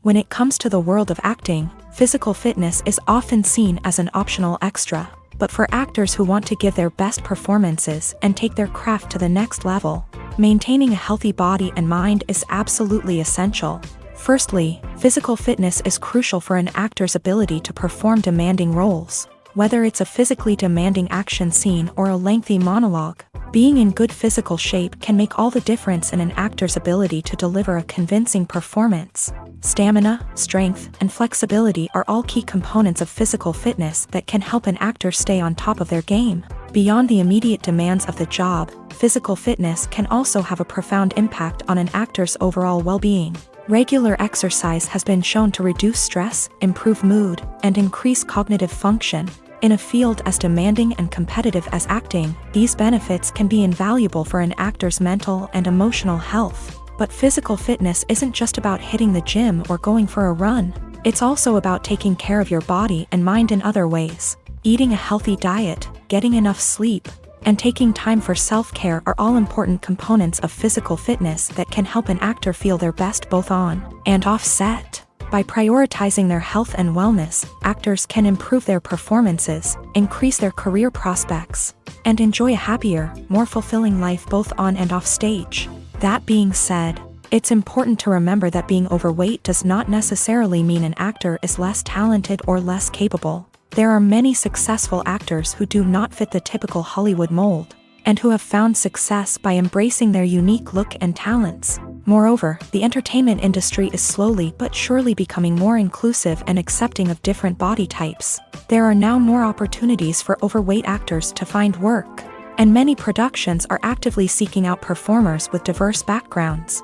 S1: When it comes to the world of acting, physical fitness is often seen as an optional extra. But for actors who want to give their best performances and take their craft to the next level, maintaining a healthy body and mind is absolutely essential. Firstly, physical fitness is crucial for an actor's ability to perform demanding roles. Whether it's a physically demanding action scene or a lengthy monologue, being in good physical shape can make all the difference in an actor's ability to deliver a convincing performance. Stamina, strength, and flexibility are all key components of physical fitness that can help an actor stay on top of their game. Beyond the immediate demands of the job, physical fitness can also have a profound impact on an actor's overall well-being. Regular exercise has been shown to reduce stress, improve mood, and increase cognitive function. In a field as demanding and competitive as acting, these benefits can be invaluable for an actor's mental and emotional health. But physical fitness isn't just about hitting the gym or going for a run. It's also about taking care of your body and mind in other ways. Eating a healthy diet, getting enough sleep, and taking time for self-care are all important components of physical fitness that can help an actor feel their best both on and off set. By prioritizing their health and wellness, actors can improve their performances, increase their career prospects, and enjoy a happier, more fulfilling life both on and off stage. That being said, it's important to remember that being overweight does not necessarily mean an actor is less talented or less capable. There are many successful actors who do not fit the typical Hollywood mold, and who have found success by embracing their unique look and talents. Moreover, the entertainment industry is slowly but surely becoming more inclusive and accepting of different body types. There are now more opportunities for overweight actors to find work, and many productions are actively seeking out performers with diverse backgrounds.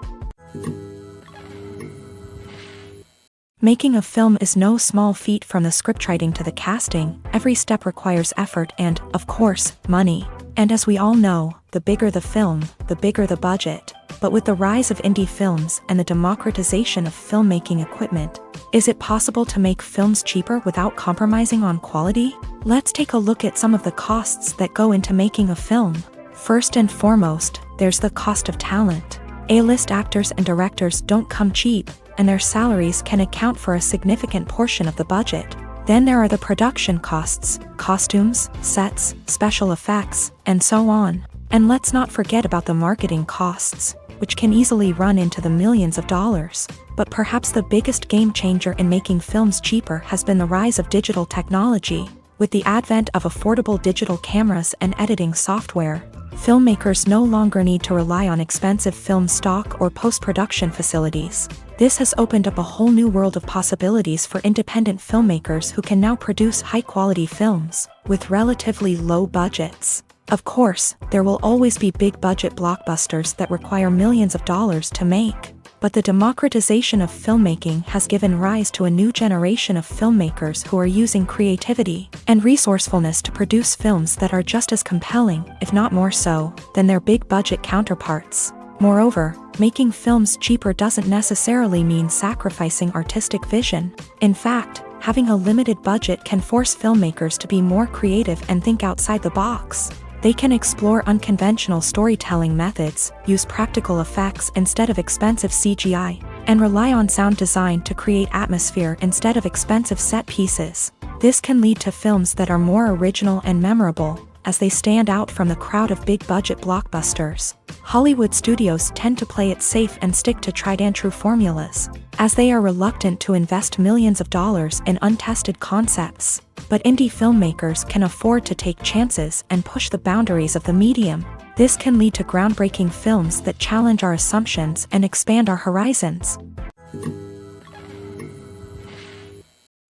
S1: Making a film is no small feat. From the scriptwriting to the casting, every step requires effort and, of course, money. And as we all know, the bigger the film, the bigger the budget. But with the rise of indie films and the democratization of filmmaking equipment, is it possible to make films cheaper without compromising on quality? Let's take a look at some of the costs that go into making a film. First and foremost, there's the cost of talent. A-list actors and directors don't come cheap, and their salaries can account for a significant portion of the budget. Then there are the production costs, costumes, sets, special effects, and so on. And let's not forget about the marketing costs, which can easily run into the millions of dollars. But perhaps the biggest game changer in making films cheaper has been the rise of digital technology. With the advent of affordable digital cameras and editing software, filmmakers no longer need to rely on expensive film stock or post-production facilities. This has opened up a whole new world of possibilities for independent filmmakers who can now produce high-quality films with relatively low budgets. Of course, there will always be big-budget blockbusters that require millions of dollars to make. But the democratization of filmmaking has given rise to a new generation of filmmakers who are using creativity and resourcefulness to produce films that are just as compelling, if not more so, than their big-budget counterparts. Moreover, making films cheaper doesn't necessarily mean sacrificing artistic vision. In fact, having a limited budget can force filmmakers to be more creative and think outside the box. They can explore unconventional storytelling methods, use practical effects instead of expensive CGI, and rely on sound design to create atmosphere instead of expensive set pieces. This can lead to films that are more original and memorable, as they stand out from the crowd of big-budget blockbusters. Hollywood studios tend to play it safe and stick to tried-and-true formulas, as they are reluctant to invest millions of dollars in untested concepts. But indie filmmakers can afford to take chances and push the boundaries of the medium. This can lead to groundbreaking films that challenge our assumptions and expand our horizons.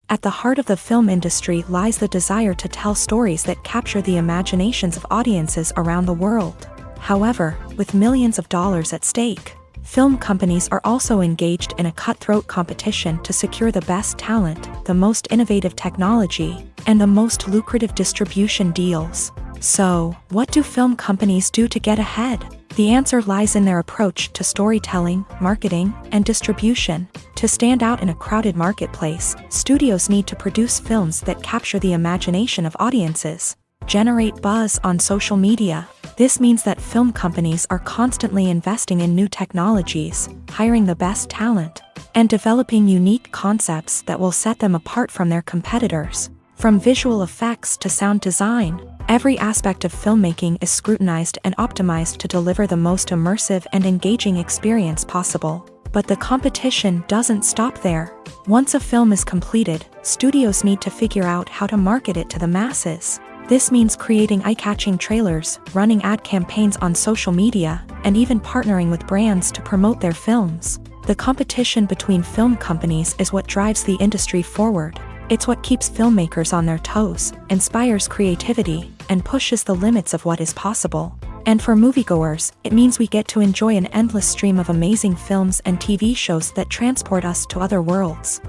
S1: At the heart of the film industry lies the desire to tell stories that capture the imaginations of audiences around the world. However, with millions of dollars at stake, film companies are also engaged in a cutthroat competition to secure the best talent, the most innovative technology, and the most lucrative distribution deals. So, what do film companies do to get ahead? The answer lies in their approach to storytelling, marketing, and distribution. To stand out in a crowded marketplace, studios need to produce films that capture the imagination of audiences, generate buzz on social media. This means that film companies are constantly investing in new technologies, hiring the best talent, and developing unique concepts that will set them apart from their competitors. From visual effects to sound design, every aspect of filmmaking is scrutinized and optimized to deliver the most immersive and engaging experience possible. But the competition doesn't stop there. Once a film is completed, studios need to figure out how to market it to the masses. This means creating eye-catching trailers, running ad campaigns on social media, and even partnering with brands to promote their films. The competition between film companies is what drives the industry forward. It's what keeps filmmakers on their toes, inspires creativity, and pushes the limits of what is possible. And for moviegoers, it means we get to enjoy an endless stream of amazing films and TV shows that transport us to other worlds.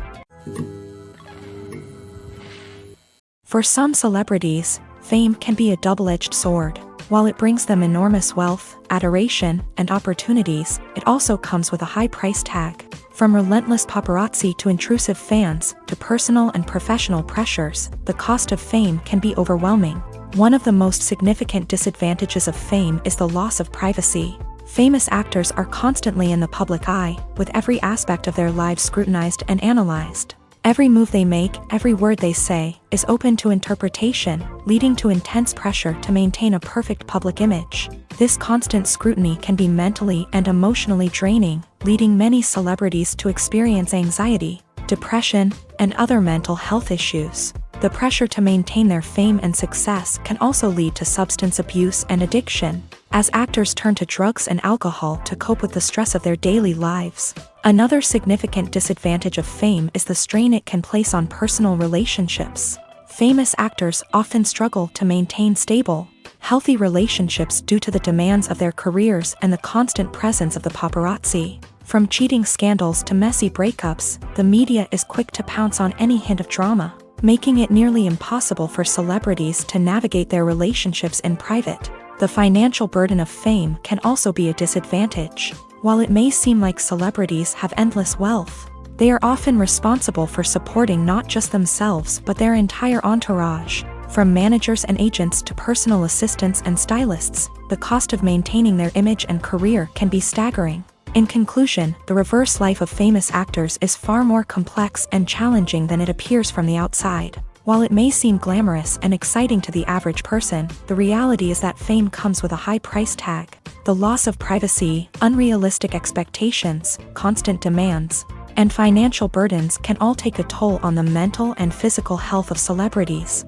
S1: For some celebrities, fame can be a double-edged sword. While it brings them enormous wealth, adoration, and opportunities, it also comes with a high price tag. From relentless paparazzi to intrusive fans, to personal and professional pressures, the cost of fame can be overwhelming. One of the most significant disadvantages of fame is the loss of privacy. Famous actors are constantly in the public eye, with every aspect of their lives scrutinized and analyzed. Every move they make, every word they say, is open to interpretation, leading to intense pressure to maintain a perfect public image. This constant scrutiny can be mentally and emotionally draining, leading many celebrities to experience anxiety, depression, and other mental health issues. The pressure to maintain their fame and success can also lead to substance abuse and addiction, as actors turn to drugs and alcohol to cope with the stress of their daily lives. Another significant disadvantage of fame is the strain it can place on personal relationships. Famous actors often struggle to maintain stable, healthy relationships due to the demands of their careers and the constant presence of the paparazzi. From cheating scandals to messy breakups, the media is quick to pounce on any hint of drama, making it nearly impossible for celebrities to navigate their relationships in private. The financial burden of fame can also be a disadvantage. While it may seem like celebrities have endless wealth, they are often responsible for supporting not just themselves but their entire entourage. From managers and agents to personal assistants and stylists, the cost of maintaining their image and career can be staggering. In conclusion, the reverse life of famous actors is far more complex and challenging than it appears from the outside. While it may seem glamorous and exciting to the average person, the reality is that fame comes with a high price tag. The loss of privacy, unrealistic expectations, constant demands, and financial burdens can all take a toll on the mental and physical health of celebrities.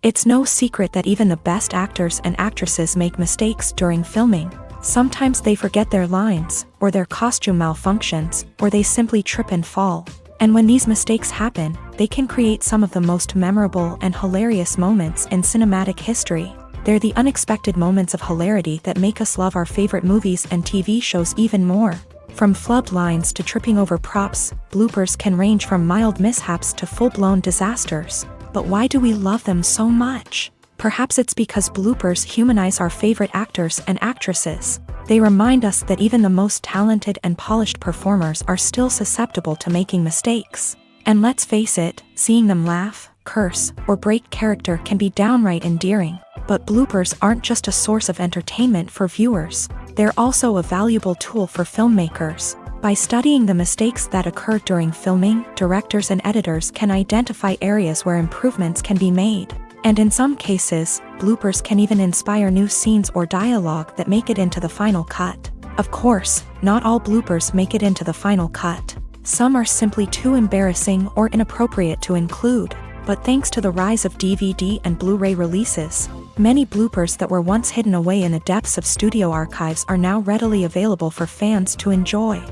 S1: It's no secret that even the best actors and actresses make mistakes during filming. Sometimes they forget their lines, or their costume malfunctions, or they simply trip and fall. And when these mistakes happen, they can create some of the most memorable and hilarious moments in cinematic history. They're the unexpected moments of hilarity that make us love our favorite movies and TV shows even more. From flubbed lines to tripping over props, bloopers can range from mild mishaps to full-blown disasters. But why do we love them so much? Perhaps it's because bloopers humanize our favorite actors and actresses. They remind us that even the most talented and polished performers are still susceptible to making mistakes. And let's face it, seeing them laugh, curse, or break character can be downright endearing. But bloopers aren't just a source of entertainment for viewers. They're also a valuable tool for filmmakers. By studying the mistakes that occur during filming, directors and editors can identify areas where improvements can be made. And in some cases, bloopers can even inspire new scenes or dialogue that make it into the final cut. Of course, not all bloopers make it into the final cut. Some are simply too embarrassing or inappropriate to include. But thanks to the rise of DVD and Blu-ray releases, many bloopers that were once hidden away in the depths of studio archives are now readily available for fans to enjoy.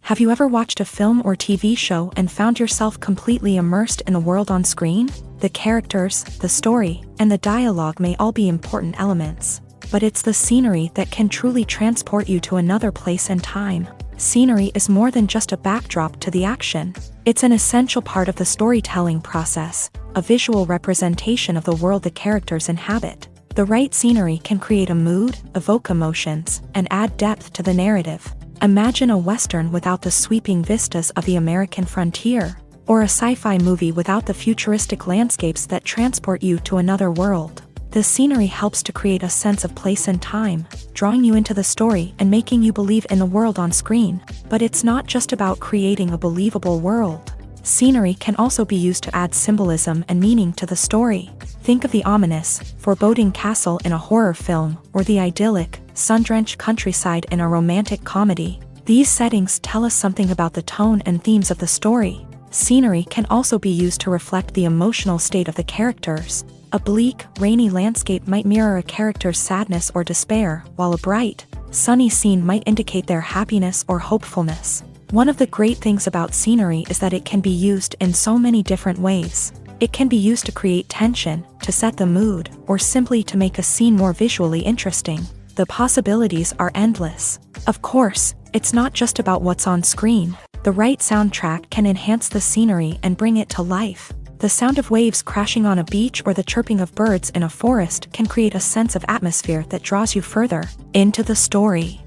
S1: Have you ever watched a film or TV show and found yourself completely immersed in the world on screen? The characters, the story, and the dialogue may all be important elements, but it's the scenery that can truly transport you to another place and time. Scenery is more than just a backdrop to the action. It's an essential part of the storytelling process, a visual representation of the world the characters inhabit. The right scenery can create a mood, evoke emotions, and add depth to the narrative. Imagine a Western without the sweeping vistas of the American frontier, or a sci-fi movie without the futuristic landscapes that transport you to another world. The scenery helps to create a sense of place and time, drawing you into the story and making you believe in the world on screen. But it's not just about creating a believable world. Scenery can also be used to add symbolism and meaning to the story. Think of the ominous, foreboding castle in a horror film, or the idyllic, sun-drenched countryside in a romantic comedy. These settings tell us something about the tone and themes of the story. Scenery can also be used to reflect the emotional state of the characters. A bleak, rainy landscape might mirror a character's sadness or despair, while a bright, sunny scene might indicate their happiness or hopefulness. One of the great things about scenery is that it can be used in so many different ways. It can be used to create tension, to set the mood, or simply to make a scene more visually interesting. The possibilities are endless. Of course, it's not just about what's on screen. The right soundtrack can enhance the scenery and bring it to life. The sound of waves crashing on a beach or the chirping of birds in a forest can create a sense of atmosphere that draws you further into the story.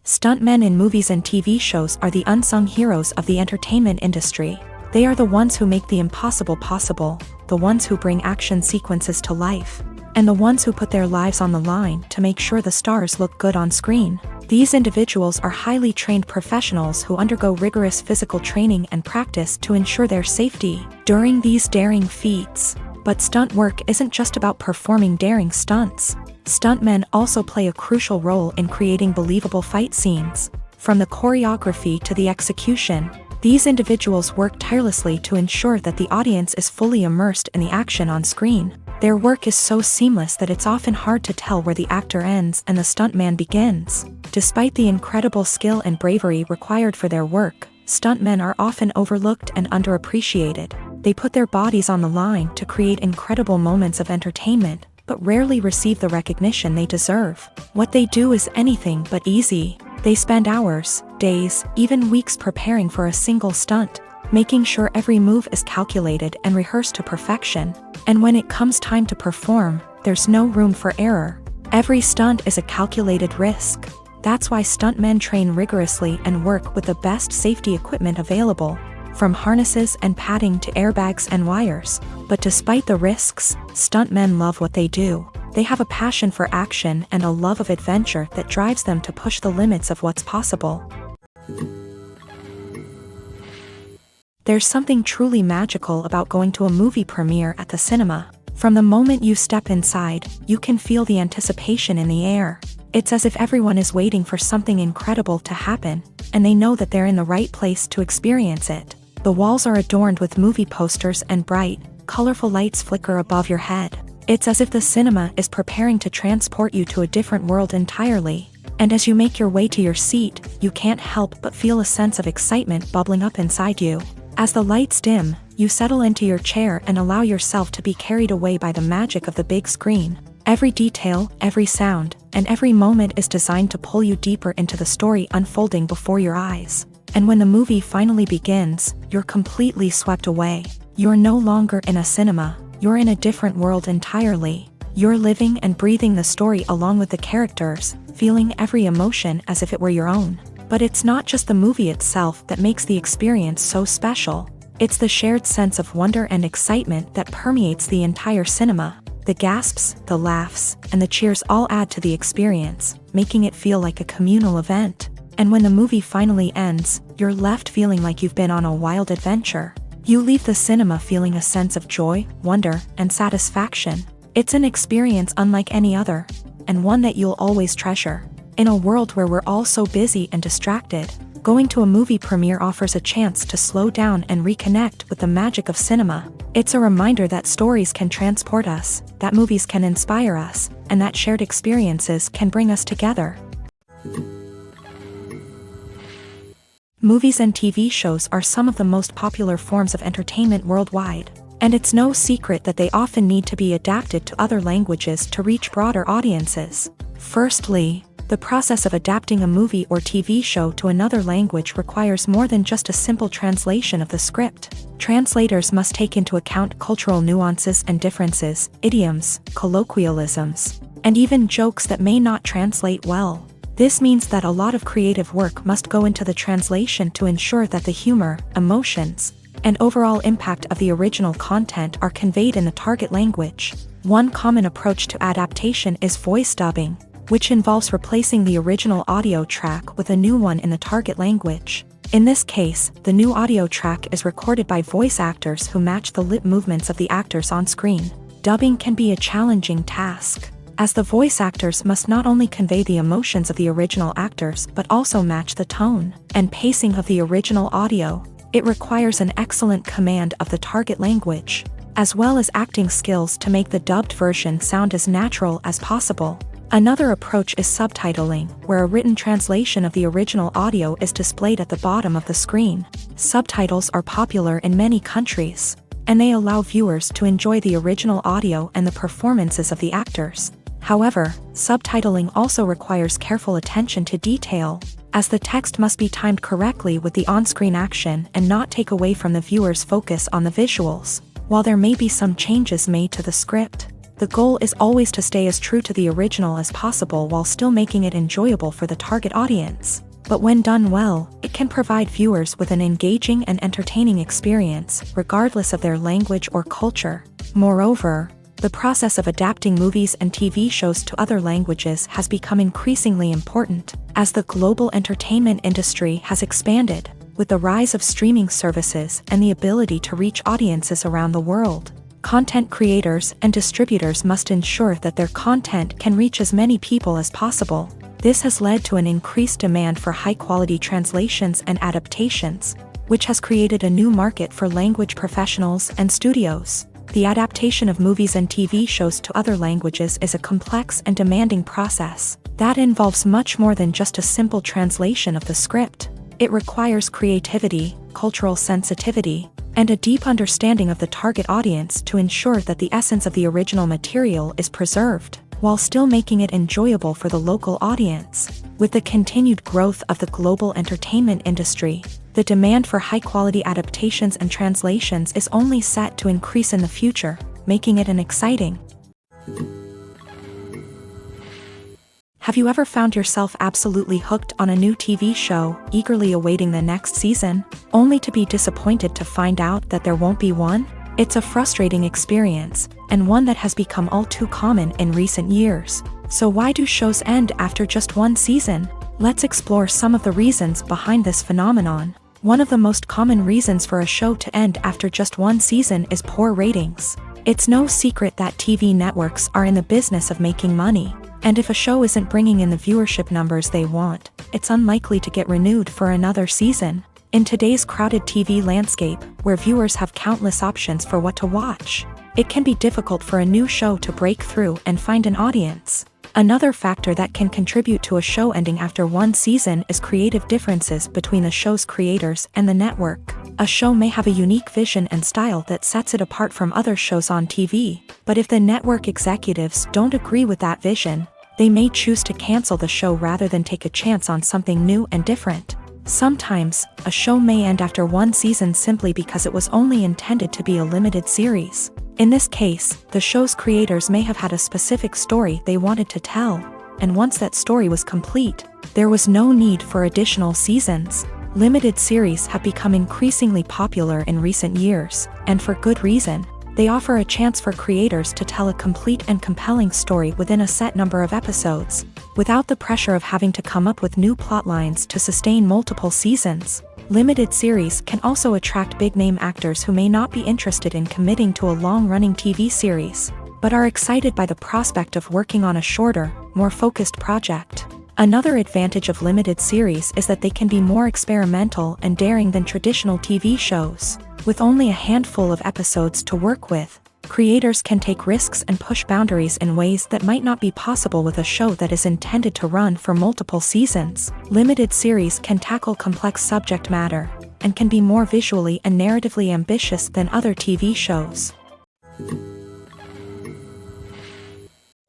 S1: Stuntmen in movies and TV shows are the unsung heroes of the entertainment industry. They are the ones who make the impossible possible, the ones who bring action sequences to life, and the ones who put their lives on the line to make sure the stars look good on screen. These individuals are highly trained professionals who undergo rigorous physical training and practice to ensure their safety during these daring feats. But stunt work isn't just about performing daring stunts. Stuntmen also play a crucial role in creating believable fight scenes. From the choreography to the execution, these individuals work tirelessly to ensure that the audience is fully immersed in the action on screen. Their work is so seamless that it's often hard to tell where the actor ends and the stuntman begins. Despite the incredible skill and bravery required for their work, stuntmen are often overlooked and underappreciated. They put their bodies on the line to create incredible moments of entertainment, but rarely receive the recognition they deserve. What they do is anything but easy. They spend hours, days, even weeks preparing for a single stunt, making sure every move is calculated and rehearsed to perfection. And when it comes time to perform, there's no room for error. Every stunt is a calculated risk. That's why stuntmen train rigorously and work with the best safety equipment available, from harnesses and padding to airbags and wires. But despite the risks, stuntmen love what they do. They have a passion for action and a love of adventure that drives them to push the limits of what's possible. There's something truly magical about going to a movie premiere at the cinema. From the moment you step inside, you can feel the anticipation in the air. It's as if everyone is waiting for something incredible to happen, and they know that they're in the right place to experience it. The walls are adorned with movie posters and bright, colorful lights flicker above your head. It's as if the cinema is preparing to transport you to a different world entirely. And as you make your way to your seat, you can't help but feel a sense of excitement bubbling up inside you. As the lights dim, you settle into your chair and allow yourself to be carried away by the magic of the big screen. Every detail, every sound, and every moment is designed to pull you deeper into the story unfolding before your eyes. And when the movie finally begins, you're completely swept away. You're no longer in a cinema, you're in a different world entirely. You're living and breathing the story along with the characters, feeling every emotion as if it were your own. But it's not just the movie itself that makes the experience so special. It's the shared sense of wonder and excitement that permeates the entire cinema. The gasps, the laughs, and the cheers all add to the experience, making it feel like a communal event. And when the movie finally ends, you're left feeling like you've been on a wild adventure. You leave the cinema feeling a sense of joy, wonder, and satisfaction. It's an experience unlike any other, and one that you'll always treasure. In a world where we're all so busy and distracted, going to a movie premiere offers a chance to slow down and reconnect with the magic of cinema. It's a reminder that stories can transport us, that movies can inspire us, and that shared experiences can bring us together. Movies and TV shows are some of the most popular forms of entertainment worldwide, and it's no secret that they often need to be adapted to other languages to reach broader audiences. Firstly, the process of adapting a movie or TV show to another language requires more than just a simple translation of the script. Translators must take into account cultural nuances and differences, idioms, colloquialisms, and even jokes that may not translate well. This means that a lot of creative work must go into the translation to ensure that the humor, emotions, and overall impact of the original content are conveyed in the target language. One common approach to adaptation is voice dubbing, which involves replacing the original audio track with a new one in the target language. In this case, the new audio track is recorded by voice actors who match the lip movements of the actors on screen. Dubbing can be a challenging task, as the voice actors must not only convey the emotions of the original actors but also match the tone and pacing of the original audio. It requires an excellent command of the target language, as well as acting skills to make the dubbed version sound as natural as possible. Another approach is subtitling, where a written translation of the original audio is displayed at the bottom of the screen. Subtitles are popular in many countries, and they allow viewers to enjoy the original audio and the performances of the actors. However, subtitling also requires careful attention to detail, as the text must be timed correctly with the on-screen action and not take away from the viewer's focus on the visuals. While there may be some changes made to the script, the goal is always to stay as true to the original as possible while still making it enjoyable for the target audience. But when done well, it can provide viewers with an engaging and entertaining experience, regardless of their language or culture. Moreover, the process of adapting movies and TV shows to other languages has become increasingly important, as the global entertainment industry has expanded, with the rise of streaming services and the ability to reach audiences around the world. Content creators and distributors must ensure that their content can reach as many people as possible. This has led to an increased demand for high-quality translations and adaptations, which has created a new market for language professionals and studios. The adaptation of movies and TV shows to other languages is a complex and demanding process that involves much more than just a simple translation of the script. It requires creativity, cultural sensitivity, and a deep understanding of the target audience to ensure that the essence of the original material is preserved, while still making it enjoyable for the local audience. With the continued growth of the global entertainment industry, the demand for high-quality adaptations and translations is only set to increase in the future, making it an exciting. Have you ever found yourself absolutely hooked on a new TV show, eagerly awaiting the next season, only to be disappointed to find out that there won't be one? It's a frustrating experience, and one that has become all too common in recent years. So why do shows end after just one season? Let's explore some of the reasons behind this phenomenon. One of the most common reasons for a show to end after just one season is poor ratings. It's no secret that TV networks are in the business of making money, and if a show isn't bringing in the viewership numbers they want, it's unlikely to get renewed for another season. In today's crowded TV landscape, where viewers have countless options for what to watch, it can be difficult for a new show to break through and find an audience. Another factor that can contribute to a show ending after one season is creative differences between the show's creators and the network. A show may have a unique vision and style that sets it apart from other shows on TV, but if the network executives don't agree with that vision, they may choose to cancel the show rather than take a chance on something new and different. Sometimes, a show may end after one season simply because it was only intended to be a limited series. In this case, the show's creators may have had a specific story they wanted to tell, and once that story was complete, there was no need for additional seasons. Limited series have become increasingly popular in recent years, and for good reason. They offer a chance for creators to tell a complete and compelling story within a set number of episodes. without the pressure of having to come up with new plotlines to sustain multiple seasons. Limited series can also attract big-name actors who may not be interested in committing to a long-running TV series, but are excited by the prospect of working on a shorter, more focused project. Another advantage of limited series is that they can be more experimental and daring than traditional TV shows. With only a handful of episodes to work with, creators can take risks and push boundaries in ways that might not be possible with a show that is intended to run for multiple seasons. Limited series can tackle complex subject matter, and can be more visually and narratively ambitious than other TV shows.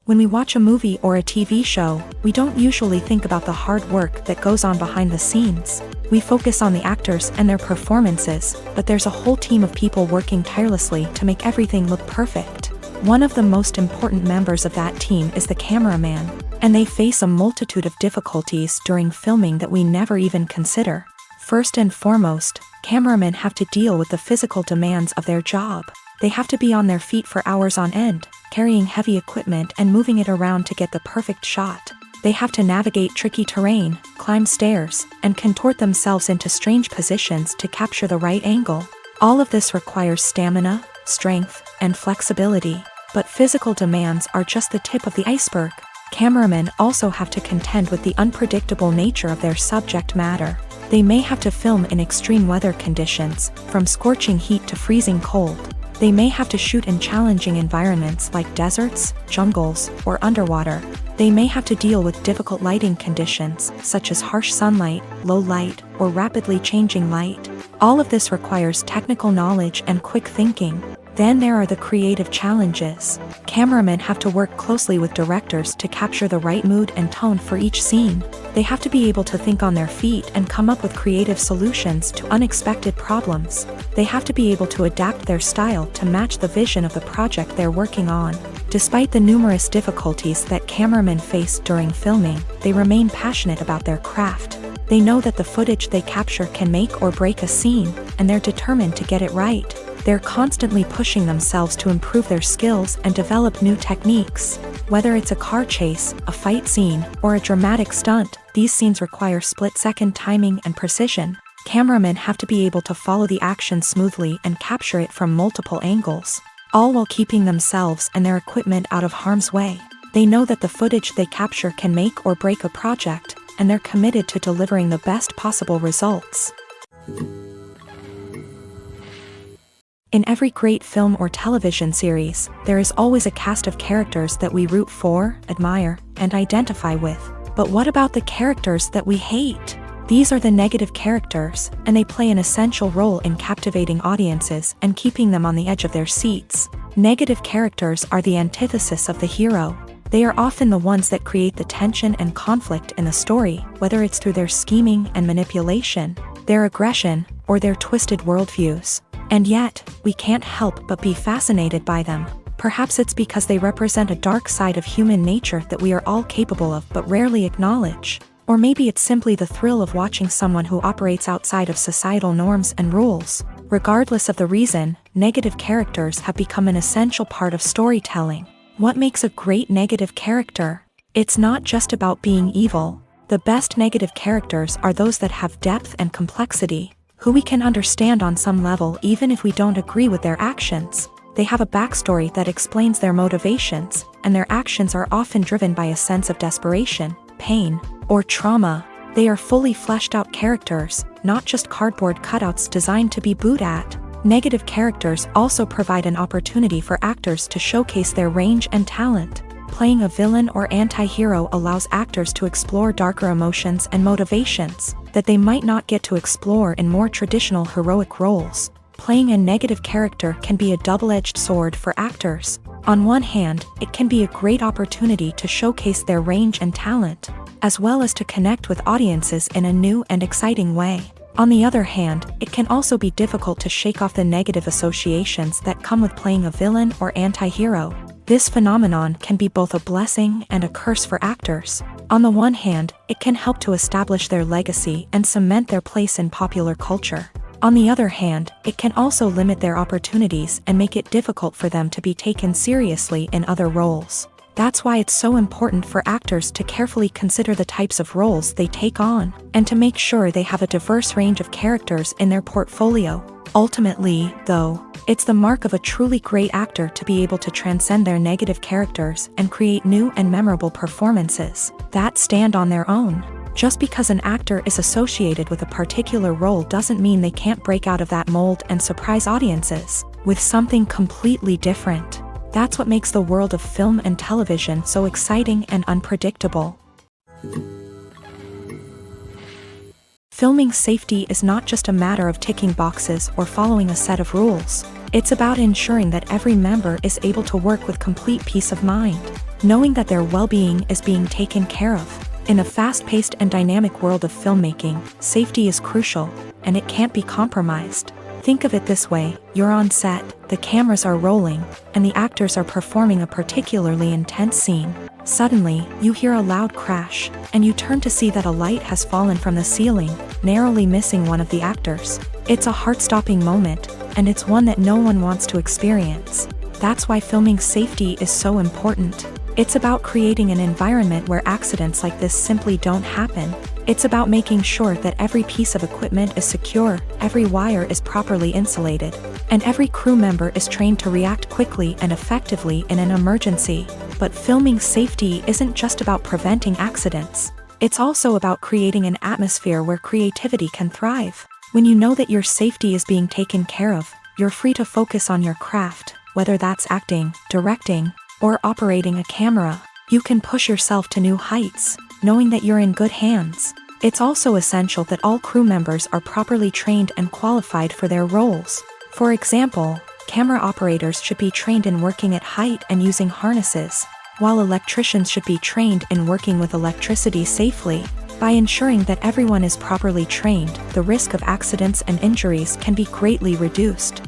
S1: When we watch a movie or a TV show, we don't usually think about the hard work that goes on behind the scenes. We focus on the actors and their performances, but there's a whole team of people working tirelessly to make everything look perfect. One of the most important members of that team is the cameraman, and they face a multitude of difficulties during filming that we never even consider. First and foremost, cameramen have to deal with the physical demands of their job. They have to be on their feet for hours on end, carrying heavy equipment and moving it around to get the perfect shot. They have to navigate tricky terrain, climb stairs, and contort themselves into strange positions to capture the right angle. All of this requires stamina, strength, and flexibility. But physical demands are just the tip of the iceberg. Cameramen also have to contend with the unpredictable nature of their subject matter. They may have to film in extreme weather conditions, from scorching heat to freezing cold. They may have to shoot in challenging environments like deserts, jungles, or underwater. They may have to deal with difficult lighting conditions, such as harsh sunlight, low light, or rapidly changing light. All of this requires technical knowledge and quick thinking. Then there are the creative challenges. Cameramen have to work closely with directors to capture the right mood and tone for each scene. They have to be able to think on their feet and come up with creative solutions to unexpected problems. They have to be able to adapt their style to match the vision of the project they're working on. Despite the numerous difficulties that cameramen face during filming, they remain passionate about their craft. They know that the footage they capture can make or break a scene, and they're determined to get it right. They're constantly pushing themselves to improve their skills and develop new techniques. Whether it's a car chase, a fight scene, or a dramatic stunt, these scenes require split-second timing and precision. Cameramen have to be able to follow the action smoothly and capture it from multiple angles, all while keeping themselves and their equipment out of harm's way. They know that the footage they capture can make or break a project, and they're committed to delivering the best possible results. In every great film or television series, there is always a cast of characters that we root for, admire, and identify with. But what about the characters that we hate? These are the negative characters, and they play an essential role in captivating audiences and keeping them on the edge of their seats. Negative characters are the antithesis of the hero. They are often the ones that create the tension and conflict in the story, whether it's through their scheming and manipulation, their aggression, or their twisted worldviews. And yet, we can't help but be fascinated by them. Perhaps it's because they represent a dark side of human nature that we are all capable of but rarely acknowledge. Or maybe it's simply the thrill of watching someone who operates outside of societal norms and rules. Regardless of the reason, negative characters have become an essential part of storytelling. What makes a great negative character? It's not just about being evil. The best negative characters are those that have depth and complexity, who we can understand on some level even if we don't agree with their actions. They have a backstory that explains their motivations, and their actions are often driven by a sense of desperation, pain, or trauma. They are fully fleshed out characters, not just cardboard cutouts designed to be booed at. Negative characters also provide an opportunity for actors to showcase their range and talent. Playing a villain or anti-hero allows actors to explore darker emotions and motivations that they might not get to explore in more traditional heroic roles. Playing a negative character can be a double-edged sword for actors. On one hand, it can be a great opportunity to showcase their range and talent, as well as to connect with audiences in a new and exciting way. On the other hand, it can also be difficult to shake off the negative associations that come with playing a villain or anti-hero. This phenomenon can be both a blessing and a curse for actors. On the one hand, it can help to establish their legacy and cement their place in popular culture. On the other hand, it can also limit their opportunities and make it difficult for them to be taken seriously in other roles. That's why it's so important for actors to carefully consider the types of roles they take on, and to make sure they have a diverse range of characters in their portfolio. Ultimately, though, it's the mark of a truly great actor to be able to transcend their negative characters and create new and memorable performances that stand on their own. Just because an actor is associated with a particular role doesn't mean they can't break out of that mold and surprise audiences with something completely different. That's what makes the world of film and television so exciting and unpredictable. Filming safety is not just a matter of ticking boxes or following a set of rules. It's about ensuring that every member is able to work with complete peace of mind, knowing that their well-being is being taken care of. In a fast-paced and dynamic world of filmmaking, safety is crucial, and it can't be compromised. Think of it this way: you're on set, the cameras are rolling, and the actors are performing a particularly intense scene. Suddenly, you hear a loud crash, and you turn to see that a light has fallen from the ceiling, narrowly missing one of the actors. It's a heart-stopping moment, and it's one that no one wants to experience. That's why filming safety is so important. It's about creating an environment where accidents like this simply don't happen. It's about making sure that every piece of equipment is secure, every wire is properly insulated, and every crew member is trained to react quickly and effectively in an emergency. But filming safety isn't just about preventing accidents. It's also about creating an atmosphere where creativity can thrive. When you know that your safety is being taken care of, you're free to focus on your craft, whether that's acting, directing, or operating a camera. You can push yourself to new heights, knowing that you're in good hands. It's also essential that all crew members are properly trained and qualified for their roles. For example, camera operators should be trained in working at height and using harnesses, while electricians should be trained in working with electricity safely. By ensuring that everyone is properly trained, the risk of accidents and injuries can be greatly reduced.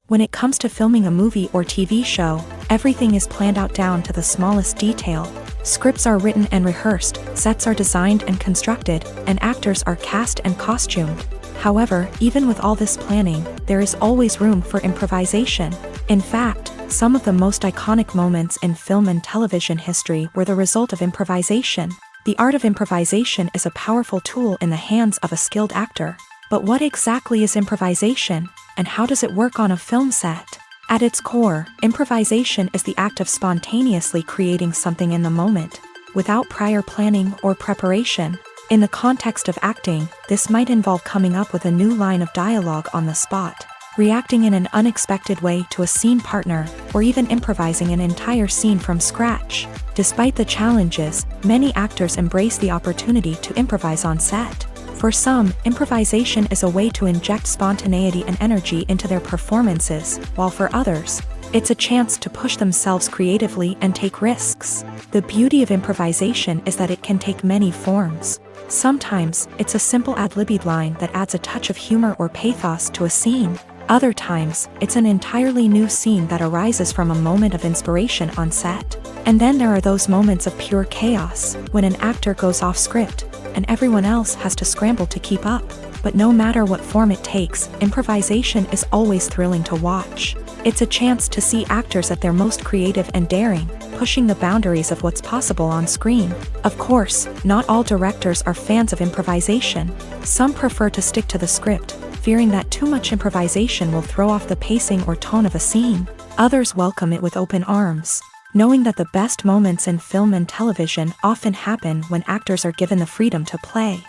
S1: When it comes to filming a movie or TV show, everything is planned out down to the smallest detail. Scripts are written and rehearsed, sets are designed and constructed, and actors are cast and costumed. However, even with all this planning, there is always room for improvisation. In fact, some of the most iconic moments in film and television history were the result of improvisation. The art of improvisation is a powerful tool in the hands of a skilled actor. But what exactly is improvisation, and how does it work on a film set? At its core, improvisation is the act of spontaneously creating something in the moment, without prior planning or preparation. In the context of acting, this might involve coming up with a new line of dialogue on the spot, reacting in an unexpected way to a scene partner, or even improvising an entire scene from scratch. Despite the challenges, many actors embrace the opportunity to improvise on set. For some, improvisation is a way to inject spontaneity and energy into their performances, while for others, it's a chance to push themselves creatively and take risks. The beauty of improvisation is that it can take many forms. Sometimes, it's a simple ad-libbed line that adds a touch of humor or pathos to a scene. Other times, it's an entirely new scene that arises from a moment of inspiration on set. And then there are those moments of pure chaos, when an actor goes off script, and everyone else has to scramble to keep up. But no matter what form it takes, improvisation is always thrilling to watch. It's a chance to see actors at their most creative and daring, pushing the boundaries of what's possible on screen. Of course, not all directors are fans of improvisation. Some prefer to stick to the script, fearing that too much improvisation will throw off the pacing or tone of a scene. Others welcome it with open arms, knowing that the best moments in film and television often happen when actors are given the freedom to play.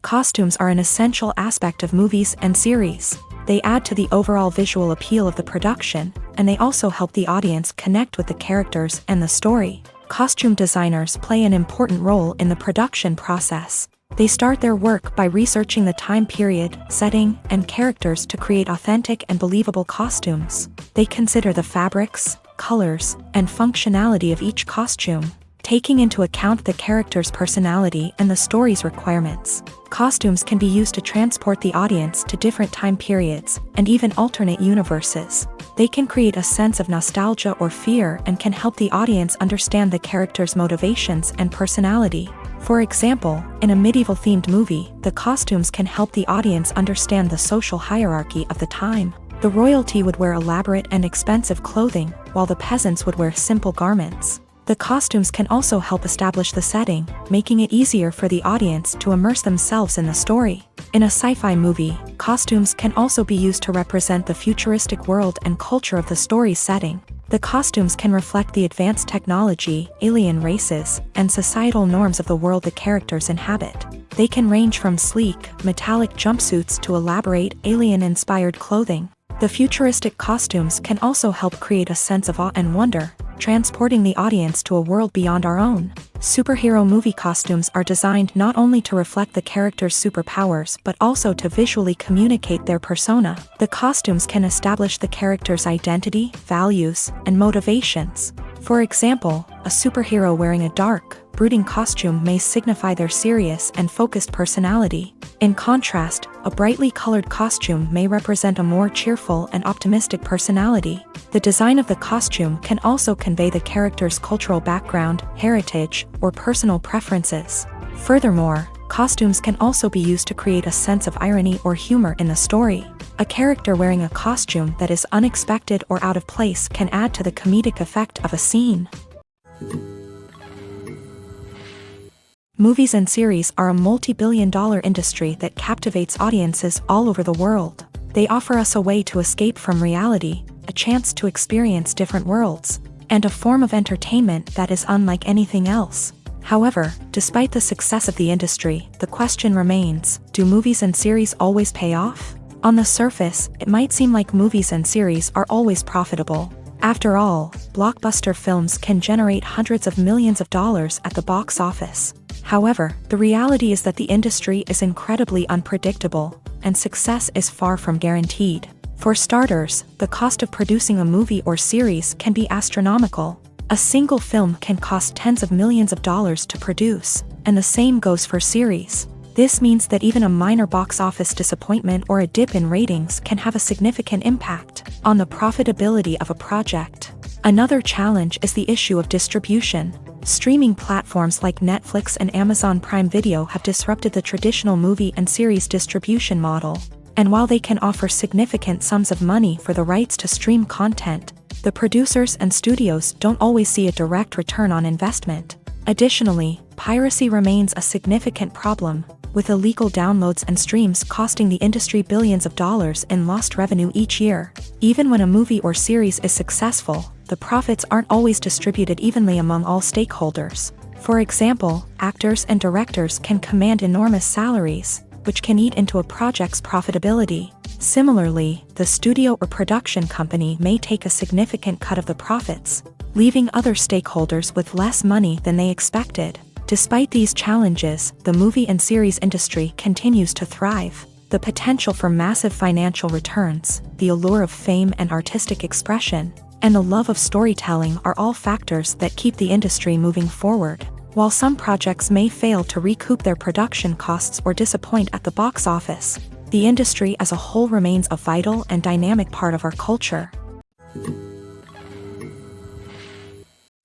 S1: Costumes are an essential aspect of movies and series. They add to the overall visual appeal of the production, and they also help the audience connect with the characters and the story. Costume designers play an important role in the production process. They start their work by researching the time period, setting, and characters to create authentic and believable costumes. They consider the fabrics, colors, and functionality of each costume, taking into account the character's personality and the story's requirements. Costumes can be used to transport the audience to different time periods, and even alternate universes. They can create a sense of nostalgia or fear and can help the audience understand the character's motivations and personality. For example, in a medieval-themed movie, the costumes can help the audience understand the social hierarchy of the time. The royalty would wear elaborate and expensive clothing, while the peasants would wear simple garments. The costumes can also help establish the setting, making it easier for the audience to immerse themselves in the story. In a sci-fi movie, costumes can also be used to represent the futuristic world and culture of the story's setting. The costumes can reflect the advanced technology, alien races, and societal norms of the world the characters inhabit. They can range from sleek, metallic jumpsuits to elaborate, alien-inspired clothing. The futuristic costumes can also help create a sense of awe and wonder, transporting the audience to a world beyond our own. Superhero movie costumes are designed not only to reflect the character's superpowers but also to visually communicate their persona. The costumes can establish the character's identity, values, and motivations. For example, a superhero wearing a dark, brooding costume may signify their serious and focused personality. In contrast, a brightly colored costume may represent a more cheerful and optimistic personality. The design of the costume can also convey the character's cultural background, heritage, or personal preferences. Furthermore, costumes can also be used to create a sense of irony or humor in the story. A character wearing a costume that is unexpected or out of place can add to the comedic effect of a scene. Movies and series are a multi-billion-dollar industry that captivates audiences all over the world. They offer us a way to escape from reality, a chance to experience different worlds, and a form of entertainment that is unlike anything else. However, despite the success of the industry, the question remains, do movies and series always pay off? On the surface, it might seem like movies and series are always profitable. After all, blockbuster films can generate hundreds of millions of dollars at the box office. However, the reality is that the industry is incredibly unpredictable, and success is far from guaranteed. For starters, the cost of producing a movie or series can be astronomical. A single film can cost tens of millions of dollars to produce, and the same goes for series. This means that even a minor box office disappointment or a dip in ratings can have a significant impact on the profitability of a project. Another challenge is the issue of distribution. Streaming platforms like Netflix and Amazon Prime Video have disrupted the traditional movie and series distribution model. And while they can offer significant sums of money for the rights to stream content, the producers and studios don't always see a direct return on investment. Additionally, piracy remains a significant problem, with illegal downloads and streams costing the industry billions of dollars in lost revenue each year. Even when a movie or series is successful, the profits aren't always distributed evenly among all stakeholders. For example, actors and directors can command enormous salaries, which can eat into a project's profitability. Similarly, the studio or production company may take a significant cut of the profits, leaving other stakeholders with less money than they expected. Despite these challenges, the movie and series industry continues to thrive. The potential for massive financial returns, the allure of fame and artistic expression, and the love of storytelling are all factors that keep the industry moving forward. While some projects may fail to recoup their production costs or disappoint at the box office, the industry as a whole remains a vital and dynamic part of our culture.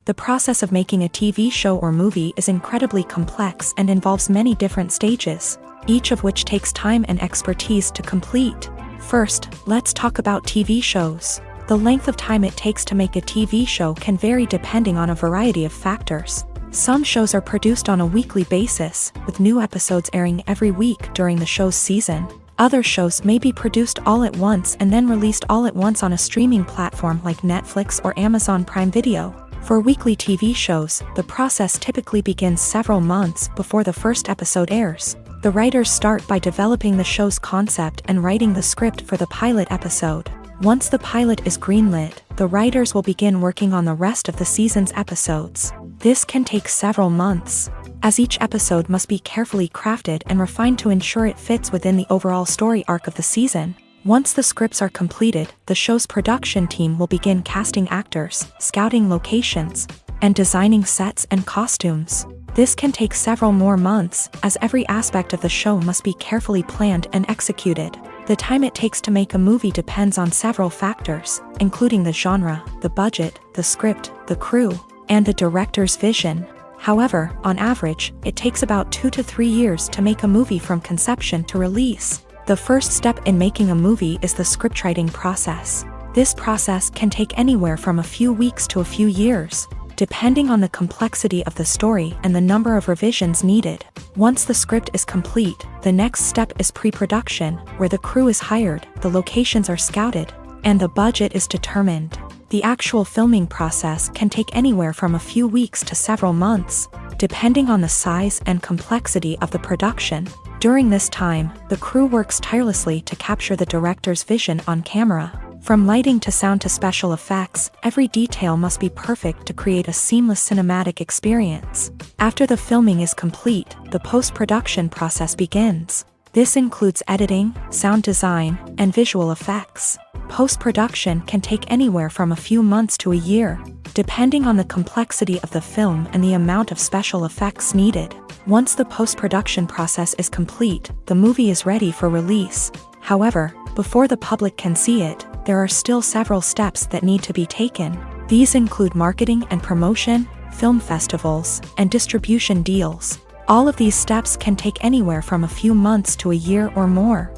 S1: The process of making a TV show or movie is incredibly complex and involves many different stages, each of which takes time and expertise to complete. First, let's talk about TV shows. The length of time it takes to make a TV show can vary depending on a variety of factors. Some shows are produced on a weekly basis, with new episodes airing every week during the show's season. Other shows may be produced all at once and then released all at once on a streaming platform like Netflix or Amazon Prime Video. For weekly TV shows, the process typically begins several months before the first episode airs. The writers start by developing the show's concept and writing the script for the pilot episode. Once the pilot is greenlit, the writers will begin working on the rest of the season's episodes. This can take several months, as each episode must be carefully crafted and refined to ensure it fits within the overall story arc of the season. Once the scripts are completed, the show's production team will begin casting actors, scouting locations, and designing sets and costumes. This can take several more months, as every aspect of the show must be carefully planned and executed. The time it takes to make a movie depends on several factors, including the genre, the budget, the script, the crew, and the director's vision. However, on average, it takes about 2 to 3 years to make a movie from conception to release. The first step in making a movie is the scriptwriting process. This process can take anywhere from a few weeks to a few years, depending on the complexity of the story and the number of revisions needed. Once the script is complete, the next step is pre-production, where the crew is hired, the locations are scouted, and the budget is determined. The actual filming process can take anywhere from a few weeks to several months, depending on the size and complexity of the production. During this time, the crew works tirelessly to capture the director's vision on camera. From lighting to sound to special effects, every detail must be perfect to create a seamless cinematic experience. After the filming is complete, the post-production process begins. This includes editing, sound design, and visual effects. Post-production can take anywhere from a few months to a year, depending on the complexity of the film and the amount of special effects needed. Once the post-production process is complete, the movie is ready for release. However, before the public can see it, there are still several steps that need to be taken. These include marketing and promotion, film festivals, and distribution deals. All of these steps can take anywhere from a few months to a year or more.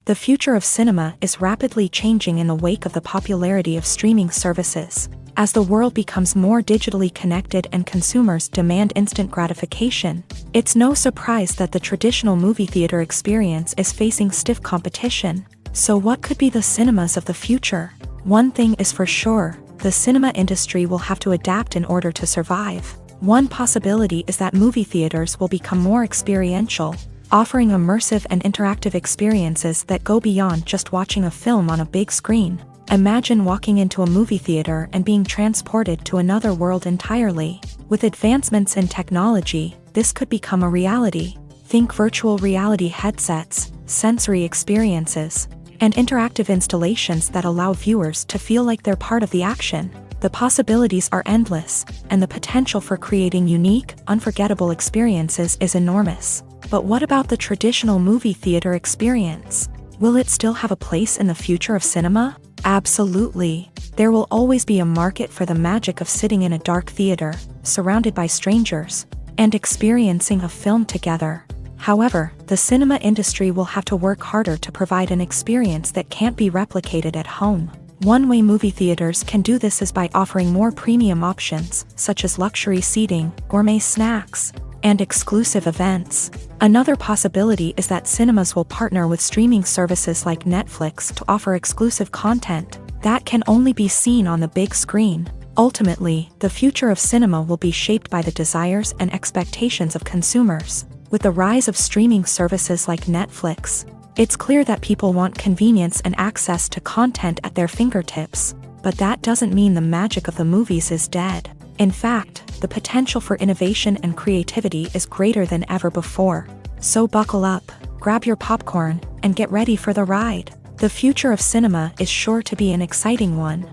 S1: The future of cinema is rapidly changing in the wake of the popularity of streaming services. As the world becomes more digitally connected and consumers demand instant gratification, it's no surprise that the traditional movie theater experience is facing stiff competition. So what could be the cinemas of the future? One thing is for sure, the cinema industry will have to adapt in order to survive. One possibility is that movie theaters will become more experiential, offering immersive and interactive experiences that go beyond just watching a film on a big screen. Imagine walking into a movie theater and being transported to another world entirely. With advancements in technology, this could become a reality. Think virtual reality headsets, sensory experiences, and interactive installations that allow viewers to feel like they're part of the action. The possibilities are endless, and the potential for creating unique, unforgettable experiences is enormous. But what about the traditional movie theater experience? Will it still have a place in the future of cinema? Absolutely. There will always be a market for the magic of sitting in a dark theater, surrounded by strangers, and experiencing a film together. However, the cinema industry will have to work harder to provide an experience that can't be replicated at home. One way movie theaters can do this is by offering more premium options, such as luxury seating, gourmet snacks, and exclusive events. Another possibility is that cinemas will partner with streaming services like Netflix to offer exclusive content that can only be seen on the big screen. Ultimately, the future of cinema will be shaped by the desires and expectations of consumers. With the rise of streaming services like Netflix, it's clear that people want convenience and access to content at their fingertips. But that doesn't mean the magic of the movies is dead. In fact, the potential for innovation and creativity is greater than ever before. So buckle up, grab your popcorn, and get ready for the ride. The future of cinema is sure to be an exciting one.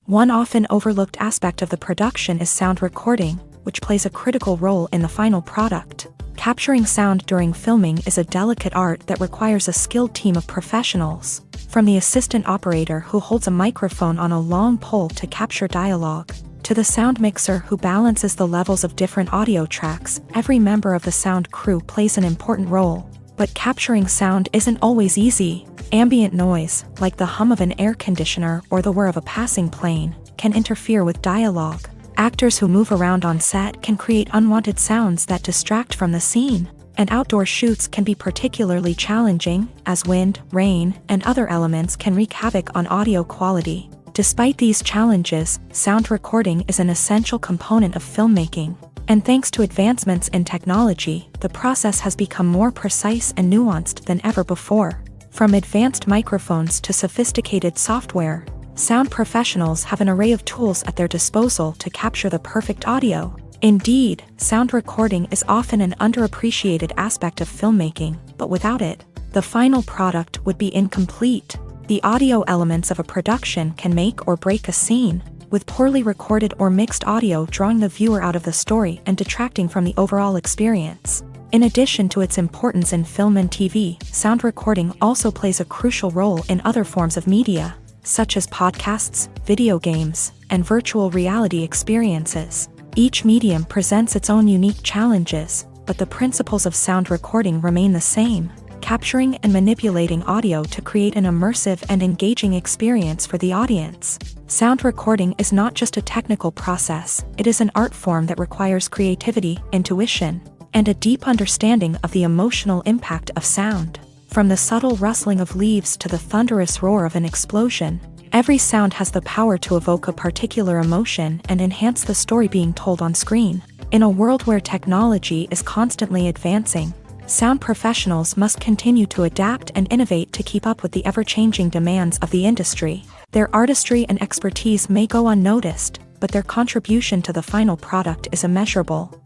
S1: One often overlooked aspect of the production is sound recording, which plays a critical role in the final product. Capturing sound during filming is a delicate art that requires a skilled team of professionals. From the assistant operator who holds a microphone on a long pole to capture dialogue, to the sound mixer who balances the levels of different audio tracks, every member of the sound crew plays an important role. But capturing sound isn't always easy. Ambient noise, like the hum of an air conditioner or the whir of a passing plane, can interfere with dialogue. Actors who move around on set can create unwanted sounds that distract from the scene. And outdoor shoots can be particularly challenging, as wind, rain, and other elements can wreak havoc on audio quality. Despite these challenges, sound recording is an essential component of filmmaking. And thanks to advancements in technology, the process has become more precise and nuanced than ever before. From advanced microphones to sophisticated software, sound professionals have an array of tools at their disposal to capture the perfect audio. Indeed, sound recording is often an underappreciated aspect of filmmaking, but without it, the final product would be incomplete. The audio elements of a production can make or break a scene, with poorly recorded or mixed audio drawing the viewer out of the story and detracting from the overall experience. In addition to its importance in film and TV, sound recording also plays a crucial role in other forms of media, such as podcasts, video games, and virtual reality experiences. Each medium presents its own unique challenges, but the principles of sound recording remain the same, capturing and manipulating audio to create an immersive and engaging experience for the audience. Sound recording is not just a technical process, it is an art form that requires creativity, intuition, and a deep understanding of the emotional impact of sound. From the subtle rustling of leaves to the thunderous roar of an explosion, every sound has the power to evoke a particular emotion and enhance the story being told on screen. In a world where technology is constantly advancing, sound professionals must continue to adapt and innovate to keep up with the ever-changing demands of the industry. Their artistry and expertise may go unnoticed, but their contribution to the final product is immeasurable.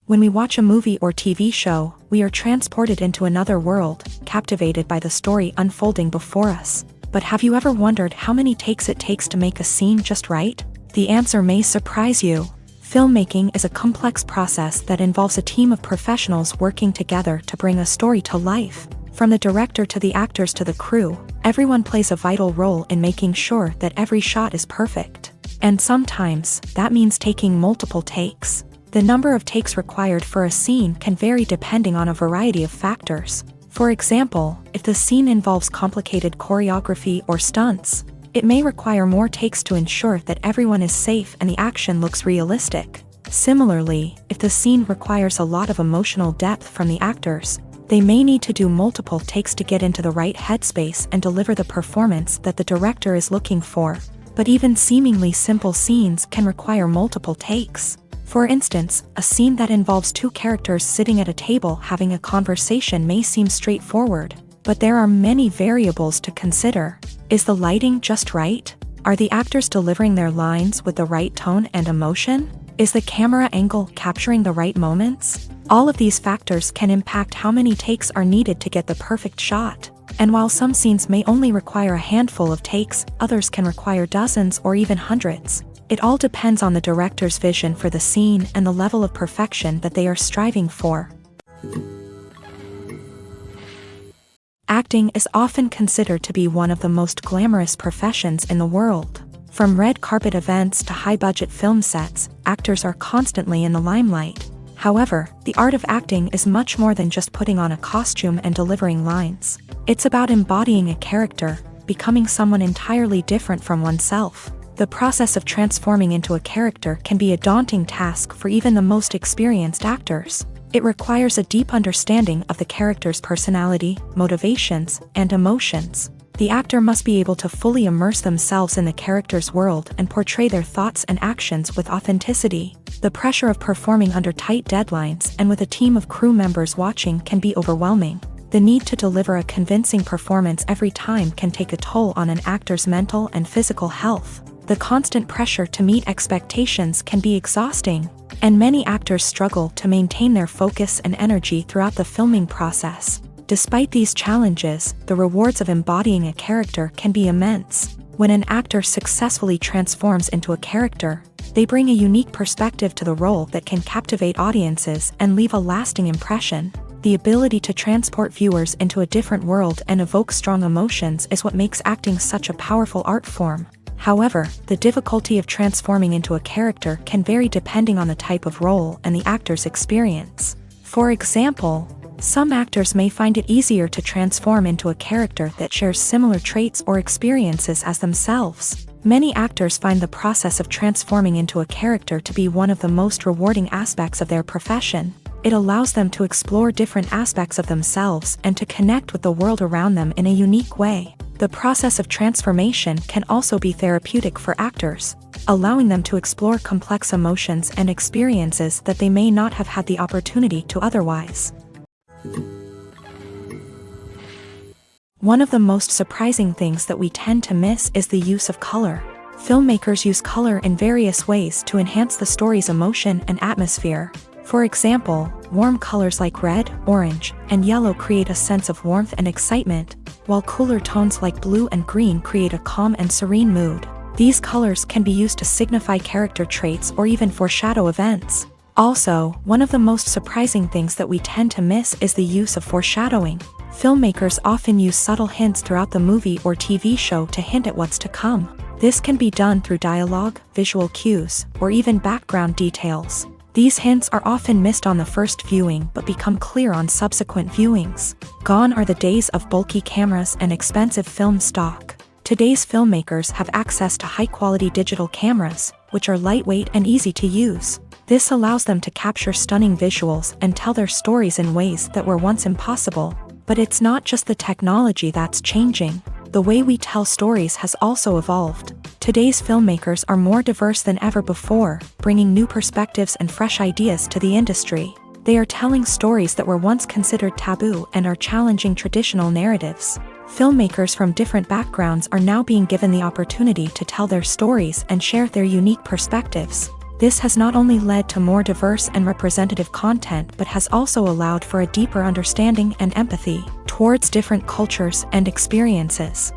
S1: When we watch a movie or TV show, we are transported into another world, captivated by the story unfolding before us. But have you ever wondered how many takes it takes to make a scene just right? The answer may surprise you. Filmmaking is a complex process that involves a team of professionals working together to bring a story to life. From the director to the actors to the crew, everyone plays a vital role in making sure that every shot is perfect. And sometimes, that means taking multiple takes. The number of takes required for a scene can vary depending on a variety of factors. For example, if the scene involves complicated choreography or stunts, it may require more takes to ensure that everyone is safe and the action looks realistic. Similarly, if the scene requires a lot of emotional depth from the actors, they may need to do multiple takes to get into the right headspace and deliver the performance that the director is looking for. But even seemingly simple scenes can require multiple takes. For instance, a scene that involves two characters sitting at a table having a conversation may seem straightforward, but there are many variables to consider. Is the lighting just right? Are the actors delivering their lines with the right tone and emotion? Is the camera angle capturing the right moments? All of these factors can impact how many takes are needed to get the perfect shot. And while some scenes may only require a handful of takes, others can require dozens or even hundreds. It all depends on the director's vision for the scene and the level of perfection that they are striving for. Acting is often considered to be one of the most glamorous professions in the world. From red carpet events to high-budget film sets, actors are constantly in the limelight. However, the art of acting is much more than just putting on a costume and delivering lines. It's about embodying a character, becoming someone entirely different from oneself. The process of transforming into a character can be a daunting task for even the most experienced actors. It requires a deep understanding of the character's personality, motivations, and emotions. The actor must be able to fully immerse themselves in the character's world and portray their thoughts and actions with authenticity. The pressure of performing under tight deadlines and with a team of crew members watching can be overwhelming. The need to deliver a convincing performance every time can take a toll on an actor's mental and physical health. The constant pressure to meet expectations can be exhausting, and many actors struggle to maintain their focus and energy throughout the filming process. Despite these challenges, the rewards of embodying a character can be immense. When an actor successfully transforms into a character, they bring a unique perspective to the role that can captivate audiences and leave a lasting impression. The ability to transport viewers into a different world and evoke strong emotions is what makes acting such a powerful art form. However, the difficulty of transforming into a character can vary depending on the type of role and the actor's experience. For example, some actors may find it easier to transform into a character that shares similar traits or experiences as themselves. Many actors find the process of transforming into a character to be one of the most rewarding aspects of their profession. It allows them to explore different aspects of themselves and to connect with the world around them in a unique way. The process of transformation can also be therapeutic for actors, allowing them to explore complex emotions and experiences that they may not have had the opportunity to otherwise. One of the most surprising things that we tend to miss is the use of color. Filmmakers use color in various ways to enhance the story's emotion and atmosphere. For example, warm colors like red, orange, and yellow create a sense of warmth and excitement, while cooler tones like blue and green create a calm and serene mood. These colors can be used to signify character traits or even foreshadow events. Also, one of the most surprising things that we tend to miss is the use of foreshadowing. Filmmakers often use subtle hints throughout the movie or TV show to hint at what's to come. This can be done through dialogue, visual cues, or even background details. These hints are often missed on the first viewing but become clear on subsequent viewings. Gone are the days of bulky cameras and expensive film stock. Today's filmmakers have access to high-quality digital cameras, which are lightweight and easy to use. This allows them to capture stunning visuals and tell their stories in ways that were once impossible. But it's not just the technology that's changing. The way we tell stories has also evolved. Today's filmmakers are more diverse than ever before, bringing new perspectives and fresh ideas to the industry. They are telling stories that were once considered taboo and are challenging traditional narratives. Filmmakers from different backgrounds are now being given the opportunity to tell their stories and share their unique perspectives. This has not only led to more diverse and representative content but has also allowed for a deeper understanding and empathy towards different cultures and experiences.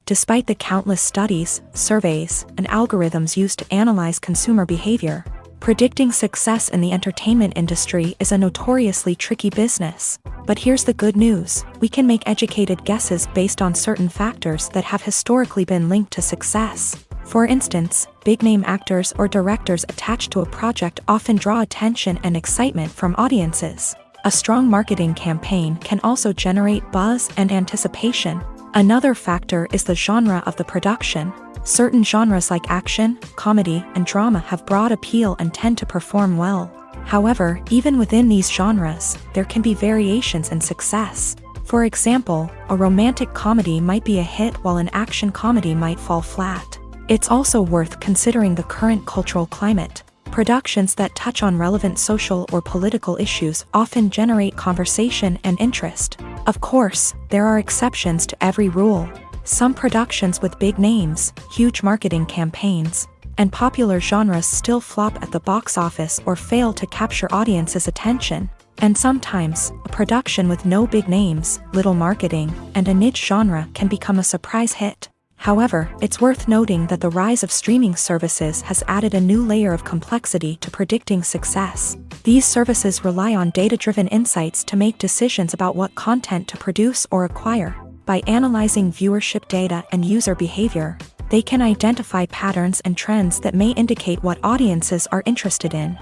S1: Despite the countless studies, surveys, and algorithms used to analyze consumer behavior, predicting success in the entertainment industry is a notoriously tricky business. But here's the good news: we can make educated guesses based on certain factors that have historically been linked to success. For instance, big-name actors or directors attached to a project often draw attention and excitement from audiences. A strong marketing campaign can also generate buzz and anticipation. Another factor is the genre of the production. Certain genres like action, comedy, and drama have broad appeal and tend to perform well. However, even within these genres, there can be variations in success. For example, a romantic comedy might be a hit while an action comedy might fall flat. It's also worth considering the current cultural climate. Productions that touch on relevant social or political issues often generate conversation and interest. Of course, there are exceptions to every rule. Some productions with big names, huge marketing campaigns, and popular genres still flop at the box office or fail to capture audiences' attention. And sometimes, a production with no big names, little marketing, and a niche genre can become a surprise hit. However, it's worth noting that the rise of streaming services has added a new layer of complexity to predicting success. These services rely on data-driven insights to make decisions about what content to produce or acquire. By analyzing viewership data and user behavior, they can identify patterns and trends that may indicate what audiences are interested in.